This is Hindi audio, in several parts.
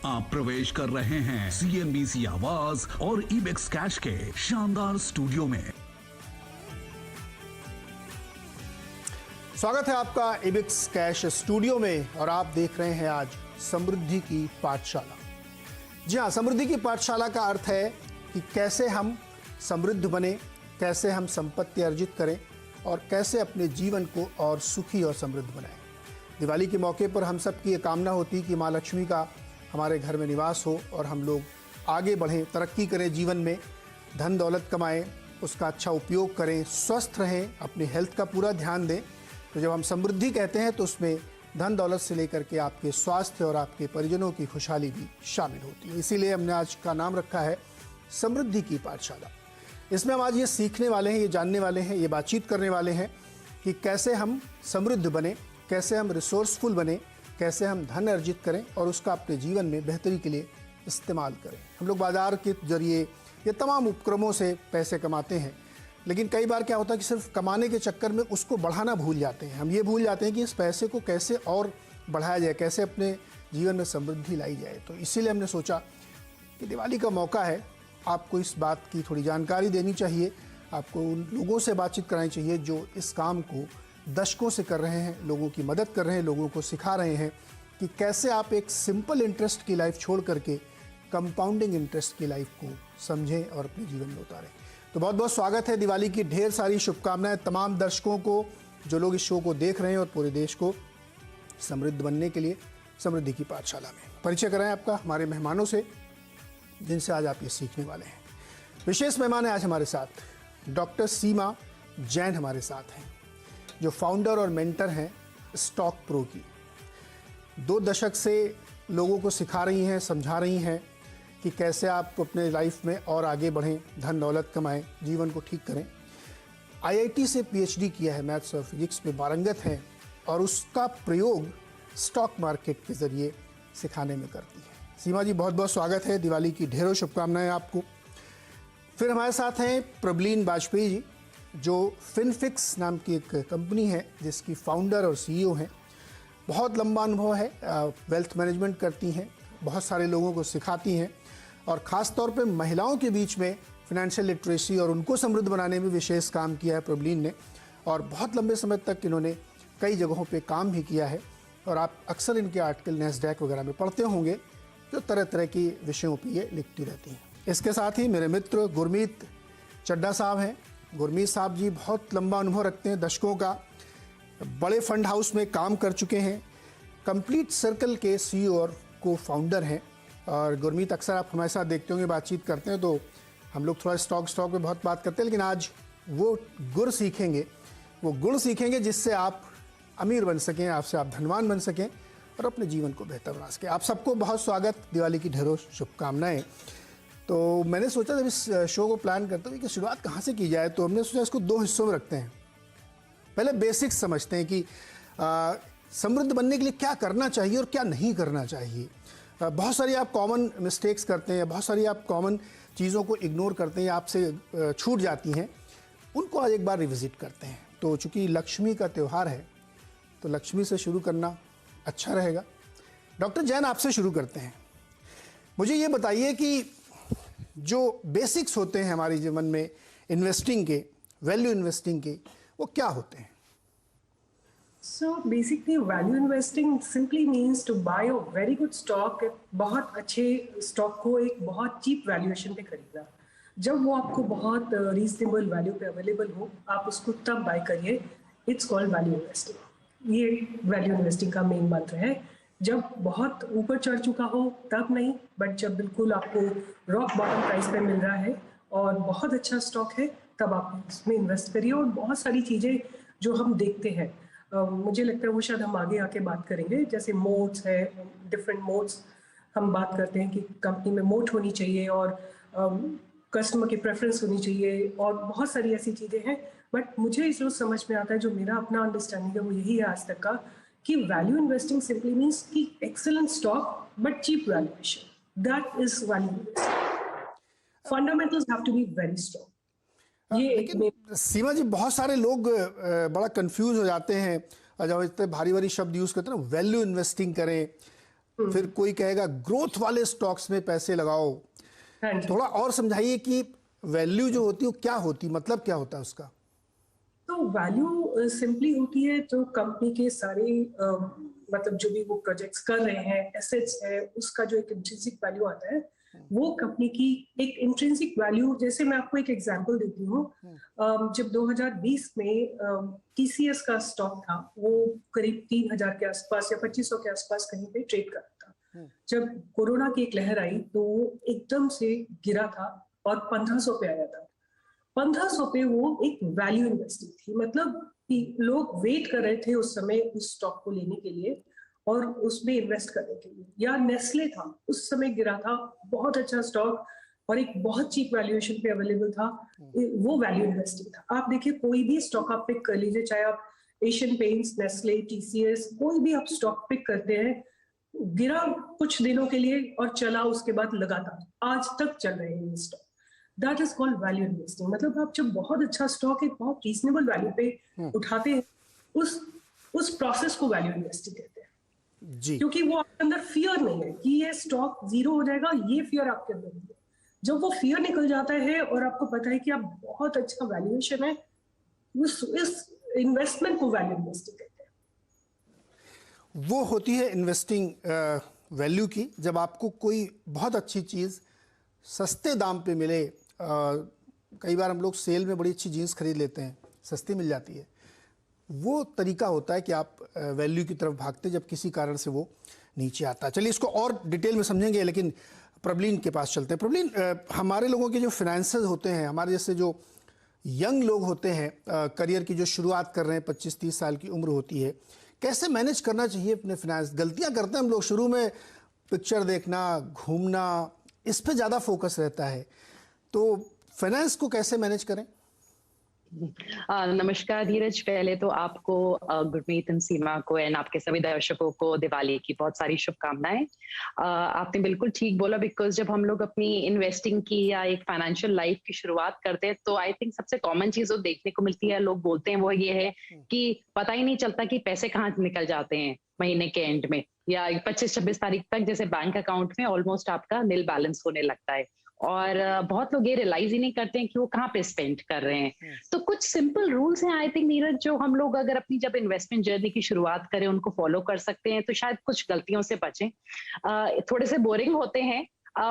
आप प्रवेश कर रहे हैं CNBC आवाज और इबेक्स कैश के शानदार स्टूडियो में। स्वागत है आपका इबेक्स कैश स्टूडियो में और आप देख रहे हैं आज समृद्धि की पाठशाला। जी हाँ, समृद्धि की पाठशाला का अर्थ है कि कैसे हम समृद्ध बने, कैसे हम संपत्ति अर्जित करें और कैसे अपने जीवन को और सुखी और समृद्ध बनाएं। दिवाली के मौके पर हम सब की ये कामना होती कि माँ लक्ष्मी का हमारे घर में निवास हो और हम लोग आगे बढ़ें, तरक्की करें, जीवन में धन दौलत कमाएं, उसका अच्छा उपयोग करें, स्वस्थ रहें, अपनी हेल्थ का पूरा ध्यान दें। तो जब हम समृद्धि कहते हैं तो उसमें धन दौलत से लेकर के आपके स्वास्थ्य और आपके परिजनों की खुशहाली भी शामिल होती है। इसीलिए हमने आज का नाम रखा है समृद्धि की पाठशाला। इसमें हम आज ये सीखने वाले हैं, ये जानने वाले हैं, ये बातचीत करने वाले हैं कि कैसे हम समृद्ध बने, कैसे हम रिसोर्सफुल बने, कैसे हम धन अर्जित करें और उसका अपने जीवन में बेहतरी के लिए इस्तेमाल करें। हम लोग बाजार के जरिए ये तमाम उपक्रमों से पैसे कमाते हैं, लेकिन कई बार क्या होता है कि सिर्फ कमाने के चक्कर में उसको बढ़ाना भूल जाते हैं। हम ये भूल जाते हैं कि इस पैसे को कैसे और बढ़ाया जाए, कैसे अपने जीवन में समृद्धि लाई जाए। तो इसीलिए हमने सोचा कि दिवाली का मौका है, आपको इस बात की थोड़ी जानकारी देनी चाहिए, आपको उन लोगों से बातचीत करानी चाहिए जो इस काम को दशकों से कर रहे हैं, लोगों की मदद कर रहे हैं, लोगों को सिखा रहे हैं कि कैसे आप एक सिंपल इंटरेस्ट की लाइफ छोड़ करके कंपाउंडिंग इंटरेस्ट की लाइफ को समझें और अपने जीवन में उतारें। तो बहुत बहुत स्वागत है, दिवाली की ढेर सारी शुभकामनाएं तमाम दर्शकों को जो लोग इस शो को देख रहे हैं और पूरे देश को समृद्ध बनने के लिए समृद्धि की पाठशाला में। परिचय कराएं आपका हमारे मेहमानों से जिनसे आज आप ये सीखने वाले हैं। विशेष मेहमान है आज हमारे साथ डॉक्टर सीमा जैन हमारे साथ हैं, जो फाउंडर और मेंटर हैं स्टॉक प्रो की। 2 दशक से लोगों को सिखा रही हैं, समझा रही हैं कि कैसे आप अपने लाइफ में और आगे बढ़ें, धन दौलत कमाएं, जीवन को ठीक करें। IIT से PhD किया है, मैथ्स और फिजिक्स में पारंगत हैं और उसका प्रयोग स्टॉक मार्केट के ज़रिए सिखाने में करती है। सीमा जी, बहुत बहुत स्वागत है, दिवाली की ढेरों शुभकामनाएं आपको। फिर हमारे साथ हैं प्रबलीन वाजपेयी जी, जो फिनफिक्स नाम की एक कंपनी है जिसकी फाउंडर और CEO हैं। बहुत लंबा अनुभव है, वेल्थ मैनेजमेंट करती हैं, बहुत सारे लोगों को सिखाती हैं और ख़ास तौर पे महिलाओं के बीच में फिनेंशियल लिटरेसी और उनको समृद्ध बनाने में विशेष काम किया है प्रबलीन ने। और बहुत लंबे समय तक इन्होंने कई जगहों पे काम भी किया है और आप अक्सर इनके आर्टिकल नैस्डैक वगैरह में पढ़ते होंगे, जो तरह तरह की विषयों पर ये लिखती रहती हैं। इसके साथ ही मेरे मित्र गुरमीत चड्ढा साहब हैं। गुरमीत साहब जी बहुत लंबा अनुभव रखते हैं, दशकों का, बड़े फंड हाउस में काम कर चुके हैं, कंप्लीट सर्कल के CEO और को फाउंडर हैं। और गुरमीत अक्सर आप हमारे साथ देखते होंगे, बातचीत करते हैं तो हम लोग थोड़ा स्टॉक पे बहुत बात करते हैं, लेकिन आज वो गुण सीखेंगे, वो गुण सीखेंगे जिससे आप अमीर बन सकें, आपसे आप धनवान बन सकें और अपने जीवन को बेहतर बना सकें। आप सबको बहुत स्वागत, दिवाली की ढेरों शुभकामनाएं। तो मैंने सोचा जब इस शो को प्लान करते हुए कि शुरुआत कहाँ से की जाए, तो हमने सोचा इसको 2 हिस्सों में रखते हैं। पहले बेसिक्स समझते हैं कि समृद्ध बनने के लिए क्या करना चाहिए और क्या नहीं करना चाहिए। बहुत सारी आप कॉमन मिस्टेक्स करते हैं, बहुत सारी आप कॉमन चीज़ों को इग्नोर करते हैं, आपसे छूट जाती हैं, उनको आज एक बार रिविजिट करते हैं। तो चूँकि लक्ष्मी का त्यौहार है तो लक्ष्मी से शुरू करना अच्छा रहेगा। डॉक्टर जैन, आपसे शुरू करते हैं। मुझे ये बताइए कि जो बेसिक्स होते हैं हमारे जीवन में इन्वेस्टिंग के, वैल्यू इन्वेस्टिंग के, वो क्या होते हैं? So basically value investing simply means to buy a very good stock, बहुत अच्छे स्टॉक को एक बहुत चीप वैल्यूएशन पे खरीदना। जब वो आपको बहुत रीजनेबल वैल्यू पे अवेलेबल हो, आप उसको तब बाय करिए। It's called value investing. ये वैल्यू इन्वेस्टिंग का मेन मंत्र है। जब बहुत ऊपर चढ़ चुका हो तब नहीं, बट जब बिल्कुल आपको रॉक बॉटम प्राइस पे मिल रहा है और बहुत अच्छा स्टॉक है, तब आप इसमें इन्वेस्ट करिए। और बहुत सारी चीज़ें जो हम देखते हैं, मुझे लगता है वो शायद हम आगे आके बात करेंगे, जैसे मोड्स है, डिफरेंट मोड्स हम बात करते हैं कि कंपनी में मोड होनी चाहिए और कस्टमर की प्रेफरेंस होनी चाहिए और बहुत सारी ऐसी चीज़ें हैं। बट मुझे जो समझ में आता है, जो मेरा अपना अंडरस्टैंडिंग है, वो यही है आज तक का कि वैल्यू इन्वेस्टिंग सिंपली मीन्स कि excellent stock but cheap valuation, that is value investing. Fundamentals have to be very strong. लेकिन सीमा जी, बहुत सारे लोग बड़ा कंफ्यूज हो जाते हैं और जब इतने भारी भारी शब्द यूज़ करते हैं ना, वैल्यू इन्वेस्टिंग करें, फिर कोई कहेगा ग्रोथ वाले स्टॉक्स में पैसे लगाओ। हाँ जी। थोड़ा और समझाइए कि वैल्यू जो होती है वो क्या होती, मतलब क्या होता है उसका? तो वैल्यू सिंपली होती है जो कंपनी के सारे मतलब जो भी वो प्रोजेक्ट्स कर रहे हैं, एसेट्स है, उसका जो एक इंट्रिंसिक वैल्यू आता है, वो कंपनी की एक इंट्रिंसिक वैल्यू। जैसे मैं आपको एक एग्जांपल देती हूँ। जब 2020 में टीसीएस का स्टॉक था, वो करीब 3000 के आसपास या 2500 के आसपास कहीं पे ट्रेड कर रहा था। जब कोरोना की एक लहर आई तो वो एकदम से गिरा था और 1500 पे आया था। 1500 पे वो एक वैल्यू इन्वेस्टिंग थी, मतलब कि लोग वेट कर रहे थे उस समय उस स्टॉक को लेने के लिए और उसमें इन्वेस्ट करने के लिए। या नेस्ले था, उस समय गिरा था, बहुत अच्छा स्टॉक और एक बहुत चीप वैल्यूएशन पे अवेलेबल था, वो वैल्यू इन्वेस्टिंग था। आप देखिए कोई भी स्टॉक आप पिक कर लीजिए, चाहे आप एशियन पेंट्स, नेस्ले, टीसीएस, कोई भी आप स्टॉक पिक करते हैं, गिरा कुछ दिनों के लिए और चला उसके बाद लगातार आज तक चल रहे हैं ये stock. That is called value investing. मतलब आप जब बहुत अच्छा स्टॉक एक बहुत रीजनेबल वैल्यू पे उठाते हैं, उस प्रोसेस को वैल्यू इन्वेस्टिंग कहते हैं। जी। क्योंकि वो आपके अंदर फियर नहीं है कि ये स्टॉक जीरो हो जाएगा, ये फियर आपके अंदर नहीं है। जब वो फियर निकल जाता है और आपको पता है कि आप बहुत अच्छा वैल्यूएशन है, इस इन्वेस्टमेंट को वैल्यू इन्वेस्टिंग कहते हैं। वो होती है इन्वेस्टिंग वैल्यू की, जब आपको कोई बहुत अच्छी चीज़ सस्ते दाम पे मिले। कई बार हम लोग सेल में बड़ी अच्छी जीन्स खरीद लेते हैं, सस्ती मिल जाती है। वो तरीका होता है कि आप वैल्यू की तरफ भागते जब किसी कारण से वो नीचे आता है। चलिए इसको और डिटेल में समझेंगे, लेकिन प्रबलीन के पास चलते हैं। प्रबलीन, हमारे लोगों के जो फाइनेंसेस होते हैं, हमारे जैसे जो यंग लोग होते हैं, करियर की जो शुरुआत कर रहे हैं, 25-30 साल की उम्र होती है, कैसे मैनेज करना चाहिए अपने फाइनेंस? गलतियां करते हैं हम लोग शुरू में, पिक्चर देखना, घूमना, इस पे ज़्यादा फोकस रहता है। तो फाइनेंस को कैसे मैनेज करें? नमस्कार धीरज, पहले तो आपको गुरमीत एंड सीमा को एंड आपके सभी दर्शकों को दिवाली की बहुत सारी शुभकामनाएं। आपने बिल्कुल ठीक बोला, बिकॉज जब हम लोग अपनी इन्वेस्टिंग की या एक फाइनेंशियल लाइफ की शुरुआत करते हैं तो आई थिंक सबसे कॉमन चीज जो देखने को मिलती है, लोग बोलते हैं, वो ये है कि पता ही नहीं चलता कि पैसे कहाँ निकल जाते हैं महीने के एंड में, या 25-26 तारीख तक जैसे बैंक अकाउंट में ऑलमोस्ट आपका नील बैलेंस होने लगता है और बहुत लोग ये रियलाइज ही नहीं करते हैं कि वो कहाँ पे स्पेंड कर रहे हैं। तो कुछ सिंपल रूल्स हैं आई थिंक नीरज, जो हम लोग अगर अपनी जब इन्वेस्टमेंट जर्नी की शुरुआत करें उनको फॉलो कर सकते हैं तो शायद कुछ गलतियों से बचें। थोड़े से बोरिंग होते हैं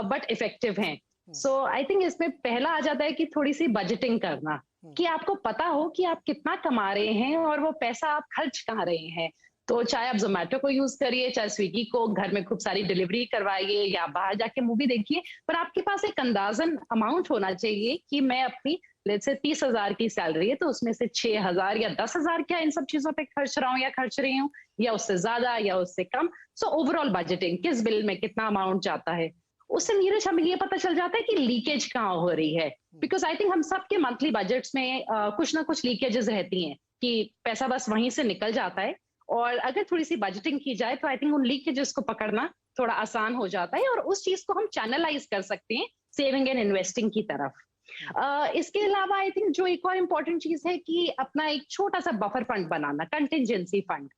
बट इफेक्टिव हैं। सो आई थिंक इसमें पहला आ जाता है कि थोड़ी सी बजटिंग करना, कि आपको पता हो कि आप कितना कमा रहे हैं और वो पैसा आप खर्च कहाँ रहे हैं। तो चाहे आप जोमेटो को यूज करिए, चाहे स्विगी को, घर में खूब सारी डिलीवरी करवाइए या बाहर जाके मूवी देखिए, पर आपके पास एक अंदाजन अमाउंट होना चाहिए कि मैं अपनी लेट्स से 30,000 की सैलरी है तो उसमें से 6,000 या 10,000 क्या इन सब चीजों पे खर्च रहा हूँ या खर्च रही हूँ, या उससे ज्यादा या उससे कम। सो ओवरऑल बजटिंग, किस बिल में कितना अमाउंट जाता है, उससे नीरज हमें ये पता चल जाता है कि लीकेज कहाँ हो रही है। बिकॉज आई थिंक हम सबके मंथली बजट्स में कुछ ना कुछ लीकेजेस रहती हैं कि पैसा बस वहीं से निकल जाता है, और अगर थोड़ी सी बजटिंग की जाए तो आई थिंक उन लीकेजेस को पकड़ना थोड़ा आसान हो जाता है और उस चीज को हम चैनलाइज कर सकते हैं सेविंग एंड इन्वेस्टिंग की तरफ। इसके अलावा आई थिंक जो एक और इम्पोर्टेंट चीज है कि अपना एक छोटा सा बफर फंड बनाना, कंटिजेंसी फंड।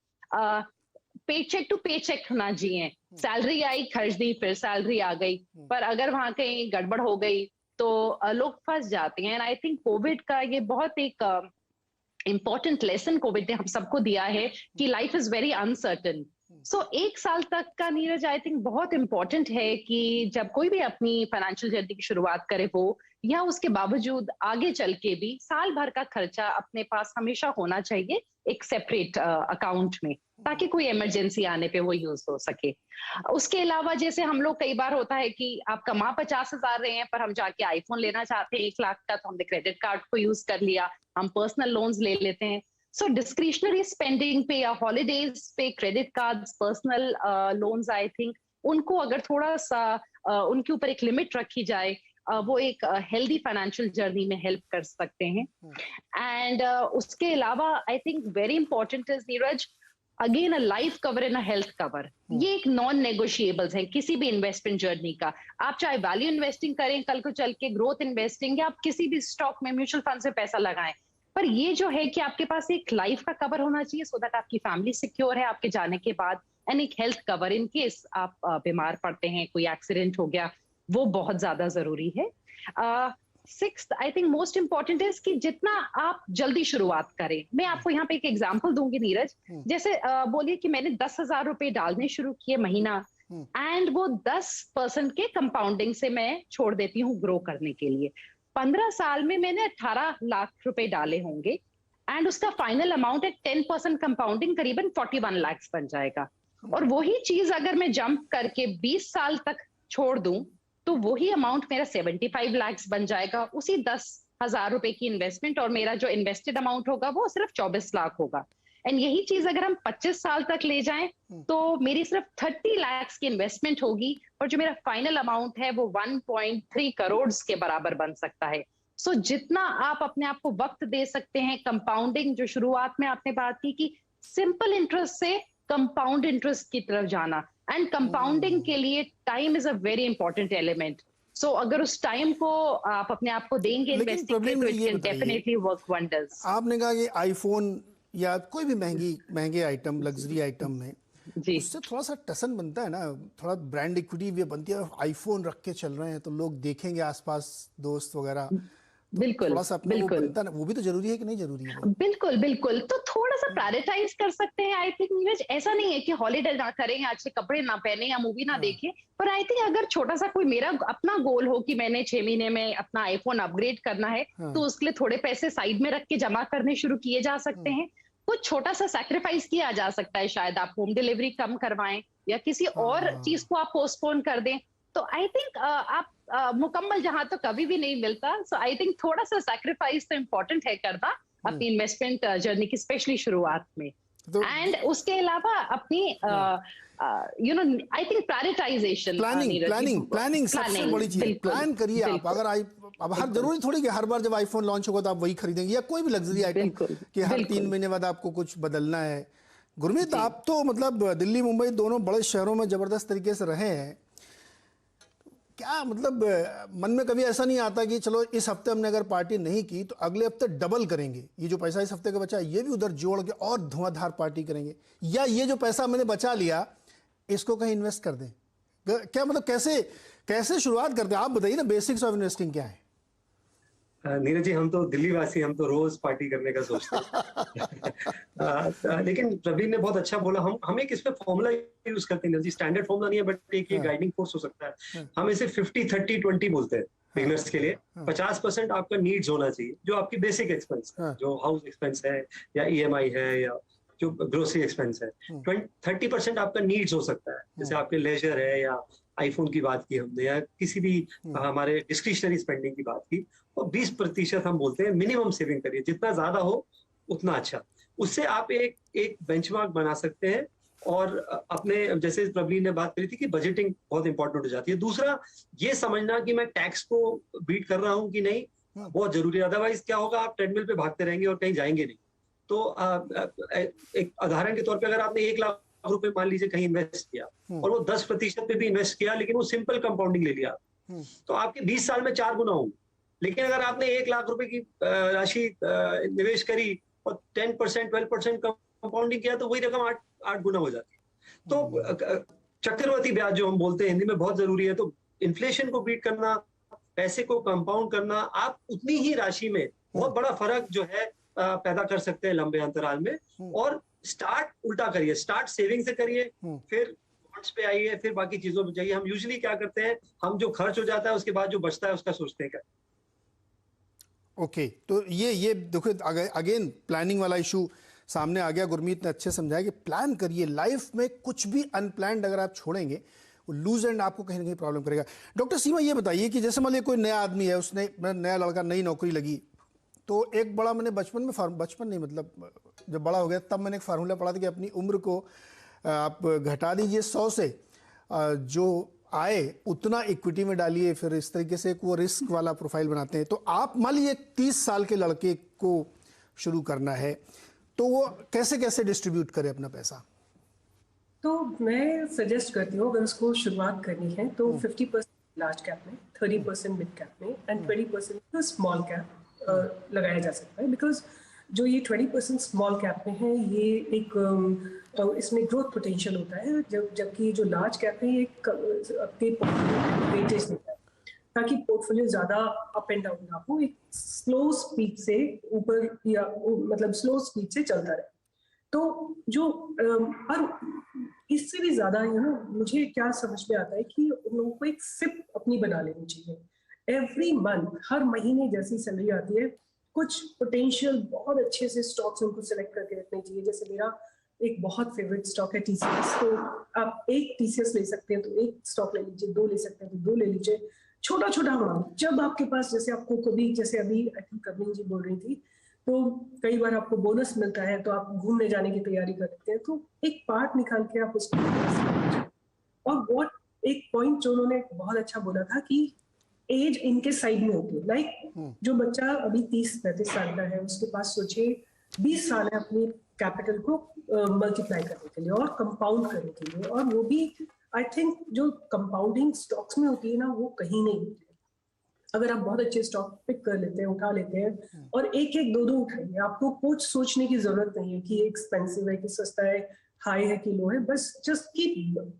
पे चेक टू पे चेक ना जिए, सैलरी आई खर्च दी, फिर सैलरी आ गई, पर अगर वहां कहीं गड़बड़ हो गई तो लोग फंस जाते हैं। एंड आई थिंक कोविड का ये बहुत एक इंपॉर्टेंट लेसन कोविड ने हम सबको दिया है कि लाइफ इज वेरी अनसर्टन। सो 1 साल तक का नीरज आई थिंक बहुत इंपॉर्टेंट है कि जब कोई भी अपनी फाइनेंशियल जर्नी की शुरुआत करे वो, या उसके बावजूद आगे चल के भी साल भर का खर्चा अपने पास हमेशा होना चाहिए एक सेपरेट अकाउंट में, ताकि कोई इमरजेंसी आने पे वो यूज हो सके। उसके अलावा जैसे हम लोग कई बार होता है कि आप कमा 50,000 रहे हैं पर हम जाके आईफोन लेना चाहते हैं 1 लाख का, तो हमने क्रेडिट कार्ड को यूज कर लिया, हम पर्सनल लोन्स ले लेते हैं। सो डिस्क्रिशनरी स्पेंडिंग पे या हॉलीडेज पे credit cards, personal loans, I think उनको अगर थोड़ा सा उनके ऊपर एक लिमिट रखी जाए, वो एक हेल्दी फाइनेंशियल जर्नी में हेल्प कर सकते हैं। एंड उसके अलावा I think very important is Neeraj, again a life cover and a health cover. ये एक नॉन नेगोशिएबल्स है किसी भी इन्वेस्टमेंट जर्नी का। आप चाहे वैल्यू इन्वेस्टिंग करें कल को चल के, ग्रोथ इन्वेस्टिंग, या आप किसी भी स्टॉक में म्यूचुअल फंड से पैसा लगाएं, पर ये जो है कि आपके पास एक लाइफ का कवर होना चाहिए सो दैट आपकी फैमिली सिक्योर है आपके जाने के बाद, एंड एक हेल्थ कवर इन केस आप बीमार पड़ते हैं, कोई एक्सीडेंट हो गया, वो बहुत ज्यादा जरूरी है। Sixth I think most important है कि जितना आप जल्दी शुरुआत करें। मैं आपको यहाँ पे एक एग्जांपल दूंगी नीरज, जैसे बोलिए कि मैंने 10,000 रुपए डालने शुरू किए महीना, एंड वो 10% के कंपाउंडिंग से मैं छोड़ देती हूँ ग्रो करने के लिए। 15 साल में मैंने 18 लाख रुपए डाले होंगे, एंड उसका फाइनल अमाउंट है 10% कंपाउंडिंग करीबन 41 लाख बन जाएगा। और वही चीज अगर मैं जंप करके 20 साल तक छोड़ दूं तो वही अमाउंट मेरा 75 लाख बन जाएगा, उसी 10,000 रुपए की इन्वेस्टमेंट, और मेरा जो इन्वेस्टेड अमाउंट होगा वो सिर्फ 24 लाख होगा। एंड यही चीज अगर हम 25 साल तक ले जाएं तो मेरी सिर्फ 30 लाख की इन्वेस्टमेंट होगी, और जो मेरा फाइनल अमाउंट है वो 1.3 करोड़ के बराबर बन सकता है। सो जितना आप अपने आप को वक्त दे सकते हैं, कंपाउंडिंग जो शुरुआत में आपने बात की कि सिंपल इंटरेस्ट से कंपाउंड इंटरेस्ट की तरफ जाना, एंड कंपाउंडिंग के लिए time is a very important element. So अगर उस टाइम को आप अपने आप को देंगे इन्वेस्टिंग में, तो it can definitely work wonders. आपने कहा कि आईफोन या कोई भी महंगे आइटम, लग्जरी आइटम में जी, उससे थोड़ा सा टसन बनता है ना, थोड़ा ब्रांड इक्विटी भी बनती है। आईफोन रख के चल रहे हैं तो लोग देखेंगे आसपास दोस्त वगैरह, बिल्कुल थोड़ा सा अपना वो बिल्कुल बनता है ना, वो भी तो जरूरी है कि नहीं जरूरी है? बिल्कुल बिल्कुल, तो थोड़ा सा प्रायोरिटाइज कर सकते हैं। आई थिंक नीरज ऐसा नहीं है कि हॉलीडे ना करें, आज से कपड़े ना पहने या मूवी ना देखें, पर आई थिंक अगर छोटा सा कोई मेरा अपना गोल हो कि मैंने 6 महीने में अपना आईफोन अपग्रेड करना है, तो उसके लिए थोड़े पैसे साइड में रख के जमा करने शुरू किए जा सकते हैं। कुछ छोटा सा सैक्रिफाइस किया जा सकता है, शायद आप होम डिलीवरी कम करवाएं या किसी और चीज को आप पोस्टपोन कर दें। तो आई थिंक आप मुकम्मल जहां तो कभी भी नहीं मिलता। सो आई थिंक थोड़ा सा सैक्रिफाइस तो इम्पोर्टेंट है करना अपनी इन्वेस्टमेंट जर्नी की, स्पेशली शुरुआत में। एंड उसके अलावा अपनी you know I think prioritisation, planning सबसे बड़ी चीज है। प्लान करिए आप। अगर अब हर जरूरी थोड़ी कि हर बार जब आईफोन लॉन्च होगा तो आप वही खरीदेंगे, या कोई भी लग्जरी आइटम कि हर 3 महीने बाद आपको कुछ बदलना है। गुरमीत, आप तो मतलब दिल्ली मुंबई दोनों बड़े शहरों में जबरदस्त तरीके से रहे हैं, क्या मतलब मन में कभी ऐसा नहीं आता कि चलो इस हफ्ते हमने अगर पार्टी नहीं की तो अगले हफ्ते डबल करेंगे, ये जो पैसा इस हफ्ते का बचा ये भी उधर जोड़ के और धुआंधार पार्टी करेंगे, या ये जो पैसा मैंने बचा लिया इसको कहीं इन्वेस्ट कर दें? क्या मतलब कैसे शुरुआत करते हैं आप? बताइए ना, बेसिक्स ऑफ इन्वेस्टिंग क्या है? नीरज जी, हम तो दिल्ली वासी, हम तो रोज पार्टी करने का सोचते हैं। लेकिन प्रवीण ने बहुत अच्छा बोला, हम एक इसमें फॉर्मूला यूज करते हैं, स्टैंडर्ड फॉर्मूला नहीं है, बट एक ये गाइडिंग फोर्स हो सकता है। हम इसे 50-30-20 बोलते हैं बिगनर्स के लिए। 50% आपका नीड्स होना चाहिए, जो आपकी बेसिक एक्सपेंस है, जो हाउस एक्सपेंस है या EMI है या जो ग्रोसरी एक्सपेंस है। 30% आपका नीड्स हो सकता है, जैसे आपके लेजर है, या आईफोन की बात की हमने, या किसी भी हमारे डिस्क्रिशनरी स्पेंडिंग की बात की। और 20% हम बोलते हैं मिनिमम सेविंग करिए, जितना ज्यादा हो उतना अच्छा। उससे आप एक बेंचमार्क बना सकते हैं। और अपने, जैसे प्रवीण ने बात करी थी कि बजटिंग बहुत इंपॉर्टेंट हो जाती है। दूसरा, ये समझना कि मैं टैक्स को बीट कर रहा हूं कि नहीं, बहुत जरूरी है। अदरवाइज क्या होगा, आप ट्रेडमिल पे भागते रहेंगे और कहीं जाएंगे नहीं। तो एक उदाहरण के तौर पे, अगर आपने 1 लाख रुपए मान लीजिए कहीं इन्वेस्ट किया और वो 10% पे भी इन्वेस्ट किया, लेकिन वो सिंपल कंपाउंडिंग ले लिया, तो आपके 20 साल में 4 गुना होंगे। लेकिन अगर आपने 1 लाख रुपए की राशि निवेश करी और 10% 12% कंपाउंडिंग किया, तो वही रकम 8 गुना हो जाती है। तो चक्रवर्ती ब्याज जो हम बोलते हैं हिंदी में, बहुत जरूरी है। तो इन्फ्लेशन को बीट करना, पैसे को कंपाउंड करना, आप उतनी ही राशि में बहुत बड़ा फर्क जो है पैदा कर सकते हैं लंबे अंतराल में। और स्टार्ट उल्टा करिए, स्टार्ट सेविंग से करिए, फिर बॉन्ड्स पे आइए, फिर बाकी चीजों पे जाइए। हम यूजुअली क्या करते हैं, हम जो खर्च हो जाता है उसके बाद जो बचता है उसका सोचते हैं क्या। ओके, तो ये देखो अगेन प्लानिंग वाला इशू सामने आ गया। गुरमीत ने अच्छे समझाया कि प्लान करिए। लाइफ में कुछ भी अनप्लान्ड अगर आप छोड़ेंगे, वो लूज एंड आपको कहीं ना कहीं प्रॉब्लम करेगा। डॉक्टर सीमा, ये बताइए कि जैसे मान लीजिए कोई नया आदमी है, उसने नया लड़का, नई नौकरी लगी, तो एक बड़ा मैंने बचपन नहीं मतलब जब बड़ा हो गया तब मैंने एक फार्मूला पढ़ा था कि अपनी उम्र को आप घटा दीजिए 100 से, जो आए उतना इक्विटी में डालिए, फिर इस तरीके से वो रिस्क वाला प्रोफाइल बनाते हैं। तो आप मान लीजिए 30 साल के लड़के को शुरू करना है, तो वो कैसे कैसे डिस्ट्रीब्यूट करे अपना पैसा? तो मैं सजेस्ट करती हूँ, अगर उसको शुरुआत करनी है तो 50% लार्ज कैप में, 30% मिड कैप में एंड 20% स्मॉल कैप लगाया जा सकता है। बिकॉज जो ये 20% स्मॉल कैप में है, ये एक इसमें ग्रोथ पोटेंशियल होता है, जबकि जो लार्ज कैप है ये आपके वेटेज देता है, ताकि पोर्टफोलियो ज्यादा अप एंड डाउन ना हो, एक स्लो स्पीड से ऊपर या मतलब स्लो स्पीड से चलता रहे। तो जो और इससे भी ज्यादा मुझे क्या समझ में आता है कि उन लोगों को एक सिप अपनी बना लेनी चाहिए। एवरी मंथ, हर महीने जैसी सैलरी आती है, कुछ पोटेंशियल बहुत अच्छे से स्टॉक्स उनको सिलेक्ट करके रखने चाहिए। जैसे मेरा एक बहुत फेवरेट स्टॉक है टीसीएस, तो आप एक टीसीएस ले सकते हैं तो एक स्टॉक ले लीजिए, दो ले सकते हैं तो दो ले लीजिए, छोटा छोटा अमाउंट। जब आपके पास, जैसे आपको कभी, जैसे अभी आई थिंक कवनीन जी बोल रही थी, तो कई बार आपको बोनस मिलता है तो आप घूमने जाने की तैयारी करते हैं, तो एक पार्ट निकाल के आप उसको। और वो एक पॉइंट जो उन्होंने बहुत अच्छा बोला था कि एज इनके साइड में होती है। लाइक जो बच्चा अभी 30-35 साल का है, उसके पास सोचिए 20 साल है अपनी कैपिटल को मल्टीप्लाई करने के लिए और कंपाउंड करने के लिए, और वो भी आई थिंक जो कंपाउंडिंग स्टॉक्स में होती है ना, वो कहीं नहीं होती है। अगर आप बहुत अच्छे स्टॉक पिक कर लेते हैं, उठा लेते हैं, और एक एक दो दो उठाइए, आपको कुछ सोचने की जरूरत नहीं है कि ये एक्सपेंसिव है कि सस्ता है, हाई है कि लो है, बस जस्ट कीप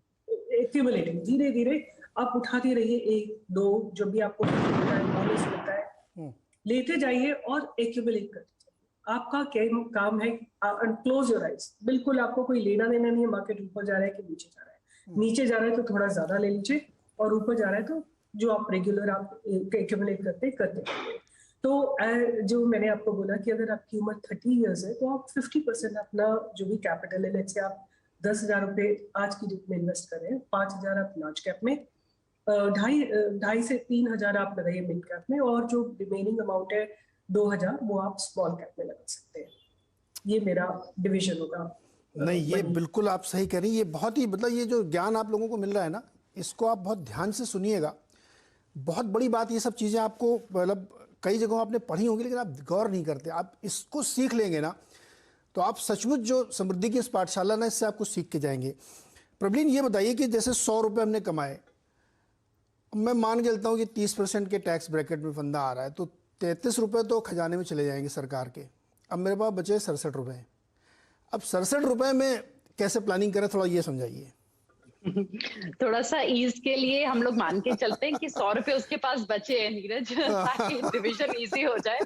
एक्यूमुलेटिंग, धीरे धीरे आप उठाते रहिए, एक दो, जो भी आपको मिलता है, बोनस मिलता है, लेते जाइए और एक्यूमुलेट करते जाइए। आपका क्या काम है, क्लोज योर आइज, बिल्कुल आपको कोई लेना देना नहीं है मार्केट ऊपर जा रहा है कि नीचे जा रहा है। नीचे जा रहा है तो थोड़ा ज्यादा ले लीजिए, और ऊपर जा रहा है तो जो आप रेगुलर आप एक्यूमुलेट करते रहिए। तो जो मैंने आपको बोला कि अगर आपकी उम्र 30 इयर्स है, तो आप 50% अपना जो भी कैपिटल है, लेट्स से आप 10,000 रुपए आज की डेट में इन्वेस्ट कर रहे हैं, 5,000 आप लार्ज कैप में, 2.5 से 3,000 आप लगाइए मिड कैप में, और जो रिमेनिंग अमाउंट है 2,000 वो आप स्मॉल कैप में लगा सकते हैं। ये मेरा डिवीजन होगा। नहीं, ये बिल्कुल आप सही कह रही हैं। ये बहुत ही, मतलब ये जो ज्ञान आप लोगों को मिल रहा है ना, इसको आप बहुत ध्यान से सुनिएगा। बहुत बड़ी बात, ये सब चीज़ें आपको मतलब कई जगहों आपने पढ़ी होंगी, लेकिन आप गौर नहीं करते। आप इसको सीख लेंगे ना, तो आप सचमुच जो समृद्धि की इस पाठशाला ना, इससे आपको सीख के जाएंगे। प्रवीण, ये बताइए कि जैसे 100 रुपये हमने कमाए, मैं मान के चलता हूँ कि 30% के टैक्स ब्रैकेट में फंदा आ रहा है, तो 33 रुपये तो खजाने में चले जाएंगे सरकार के। अब मेरे पास बचे 67 रुपये। अब 67 रुपये में कैसे प्लानिंग करें, थोड़ा ये समझाइए। थोड़ा सा ईज के लिए हम लोग मान के चलते हैं कि 100 रुपए उसके पास बचे हैं नीरज, ताकि डिवीजन इजी हो जाए।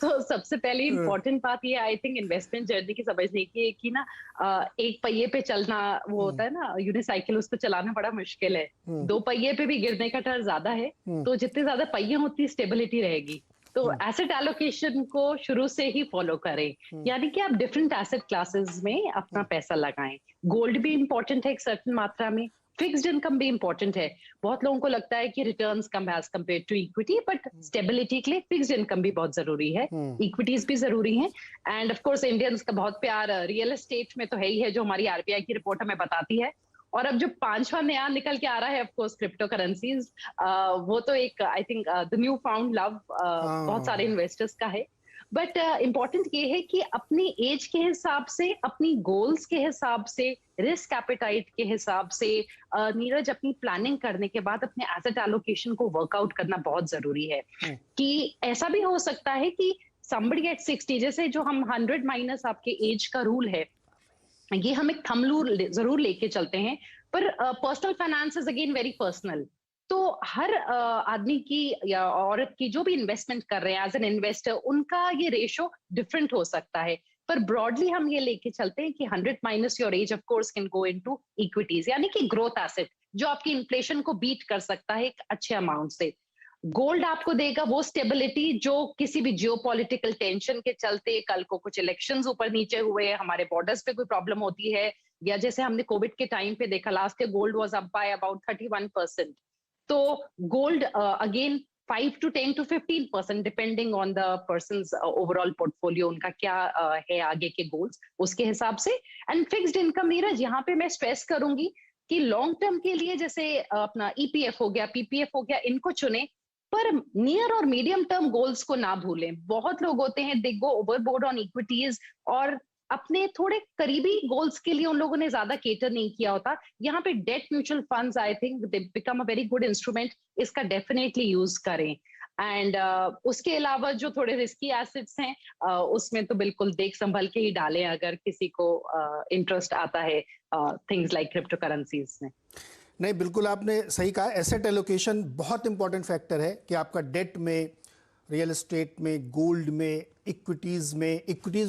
तो सबसे पहली इंपॉर्टेंट बात ये आई थिंक इन्वेस्टमेंट जर्नी की समझने की, कि ना एक पहिए पे चलना वो होता है ना, यूनिसाइकिल, उसको चलाना बड़ा मुश्किल है। 2 पहिए पे भी गिरने का डर ज्यादा है, तो जितने ज्यादा पहिए होती स्टेबिलिटी रहेगी। तो एसेट एलोकेशन को शुरू से ही फॉलो करें, यानी कि आप डिफरेंट एसेट क्लासेस में अपना पैसा लगाएं। गोल्ड भी इंपॉर्टेंट है एक सर्टेन मात्रा में, फिक्स्ड इनकम भी इंपॉर्टेंट है। बहुत लोगों को लगता है कि रिटर्न्स कम as compare to equity, but stability के लिए फिक्स्ड इनकम भी बहुत जरूरी है, इक्विटीज भी जरूरी है। एंड ऑफ कोर्स इंडियंस का बहुत प्यार रियल एस्टेट में तो है ही है, जो हमारी आरबीआई की रिपोर्ट हमें बताती है। और अब जो 5वां नया निकल के आ रहा है, ऑफ कोर्स क्रिप्टो करेंसीज, वो तो एक I think the new found love बहुत सारे इन्वेस्टर्स का है। बट इम्पॉर्टेंट ये है कि अपनी एज के हिसाब से, अपनी गोल्स के हिसाब से, रिस्क एपेटाइट के हिसाब से नीरज अपनी प्लानिंग करने के बाद अपने एसेट एलोकेशन को वर्कआउट करना बहुत जरूरी है। कि ऐसा भी हो सकता है कि somebody at 60, जैसे जो हम 100 माइनस आपके एज का रूल है, ये हम एक थंब रूल जरूर लेके चलते हैं, पर personal finance is again very personal. तो हर आदमी की या औरत की जो भी इन्वेस्टमेंट कर रहे हैं एज एन इन्वेस्टर, उनका ये रेशो डिफरेंट हो सकता है। पर ब्रॉडली हम ये लेके चलते हैं कि 100 minus your age of course can go into equities, यानी कि ग्रोथ एसेट जो आपकी इन्फ्लेशन को बीट कर सकता है एक अच्छे अमाउंट से। गोल्ड आपको देगा वो स्टेबिलिटी जो किसी भी जियोपॉलिटिकल टेंशन के चलते, कल को कुछ इलेक्शंस ऊपर नीचे हुए, हमारे बॉर्डर्स पे कोई प्रॉब्लम होती है, या जैसे हमने कोविड के टाइम पे देखा, last year gold was up by about 31%। तो gold again 5 to 10 to 15% depending on the persons overall portfolio, उनका क्या है आगे के गोल्स, उसके हिसाब से। एंड फिक्स्ड इनकम नीरज, यहाँ पे मैं स्ट्रेस करूंगी कि लॉन्ग टर्म के लिए जैसे अपना ईपीएफ हो गया, पीपीएफ हो गया, इनको चुने, पर नियर और मीडियम टर्म गोल्स को ना भूलें। बहुत लोग होते हैं दे गो ओवरबोर्ड ऑन इक्विटीज, और अपने थोड़े करीबी गोल्स के लिए उन लोगों ने ज्यादा केटर नहीं किया होता। यहाँ पे debt mutual funds I think they become a very good instrument, इसका डेफिनेटली यूज करें। एंड उसके अलावा जो थोड़े रिस्की एसेट्स हैं उसमें तो बिल्कुल देख संभल के ही डालें अगर किसी को इंटरेस्ट आता है थिंग्स लाइक क्रिप्टो करेंसीज में। नहीं, बिल्कुल आपने सही कहा। एसेट एलोकेशन बहुत इंपॉर्टेंट फैक्टर है कि आपका डेट में, रियल एस्टेट में, गोल्ड में, इक्विटीज़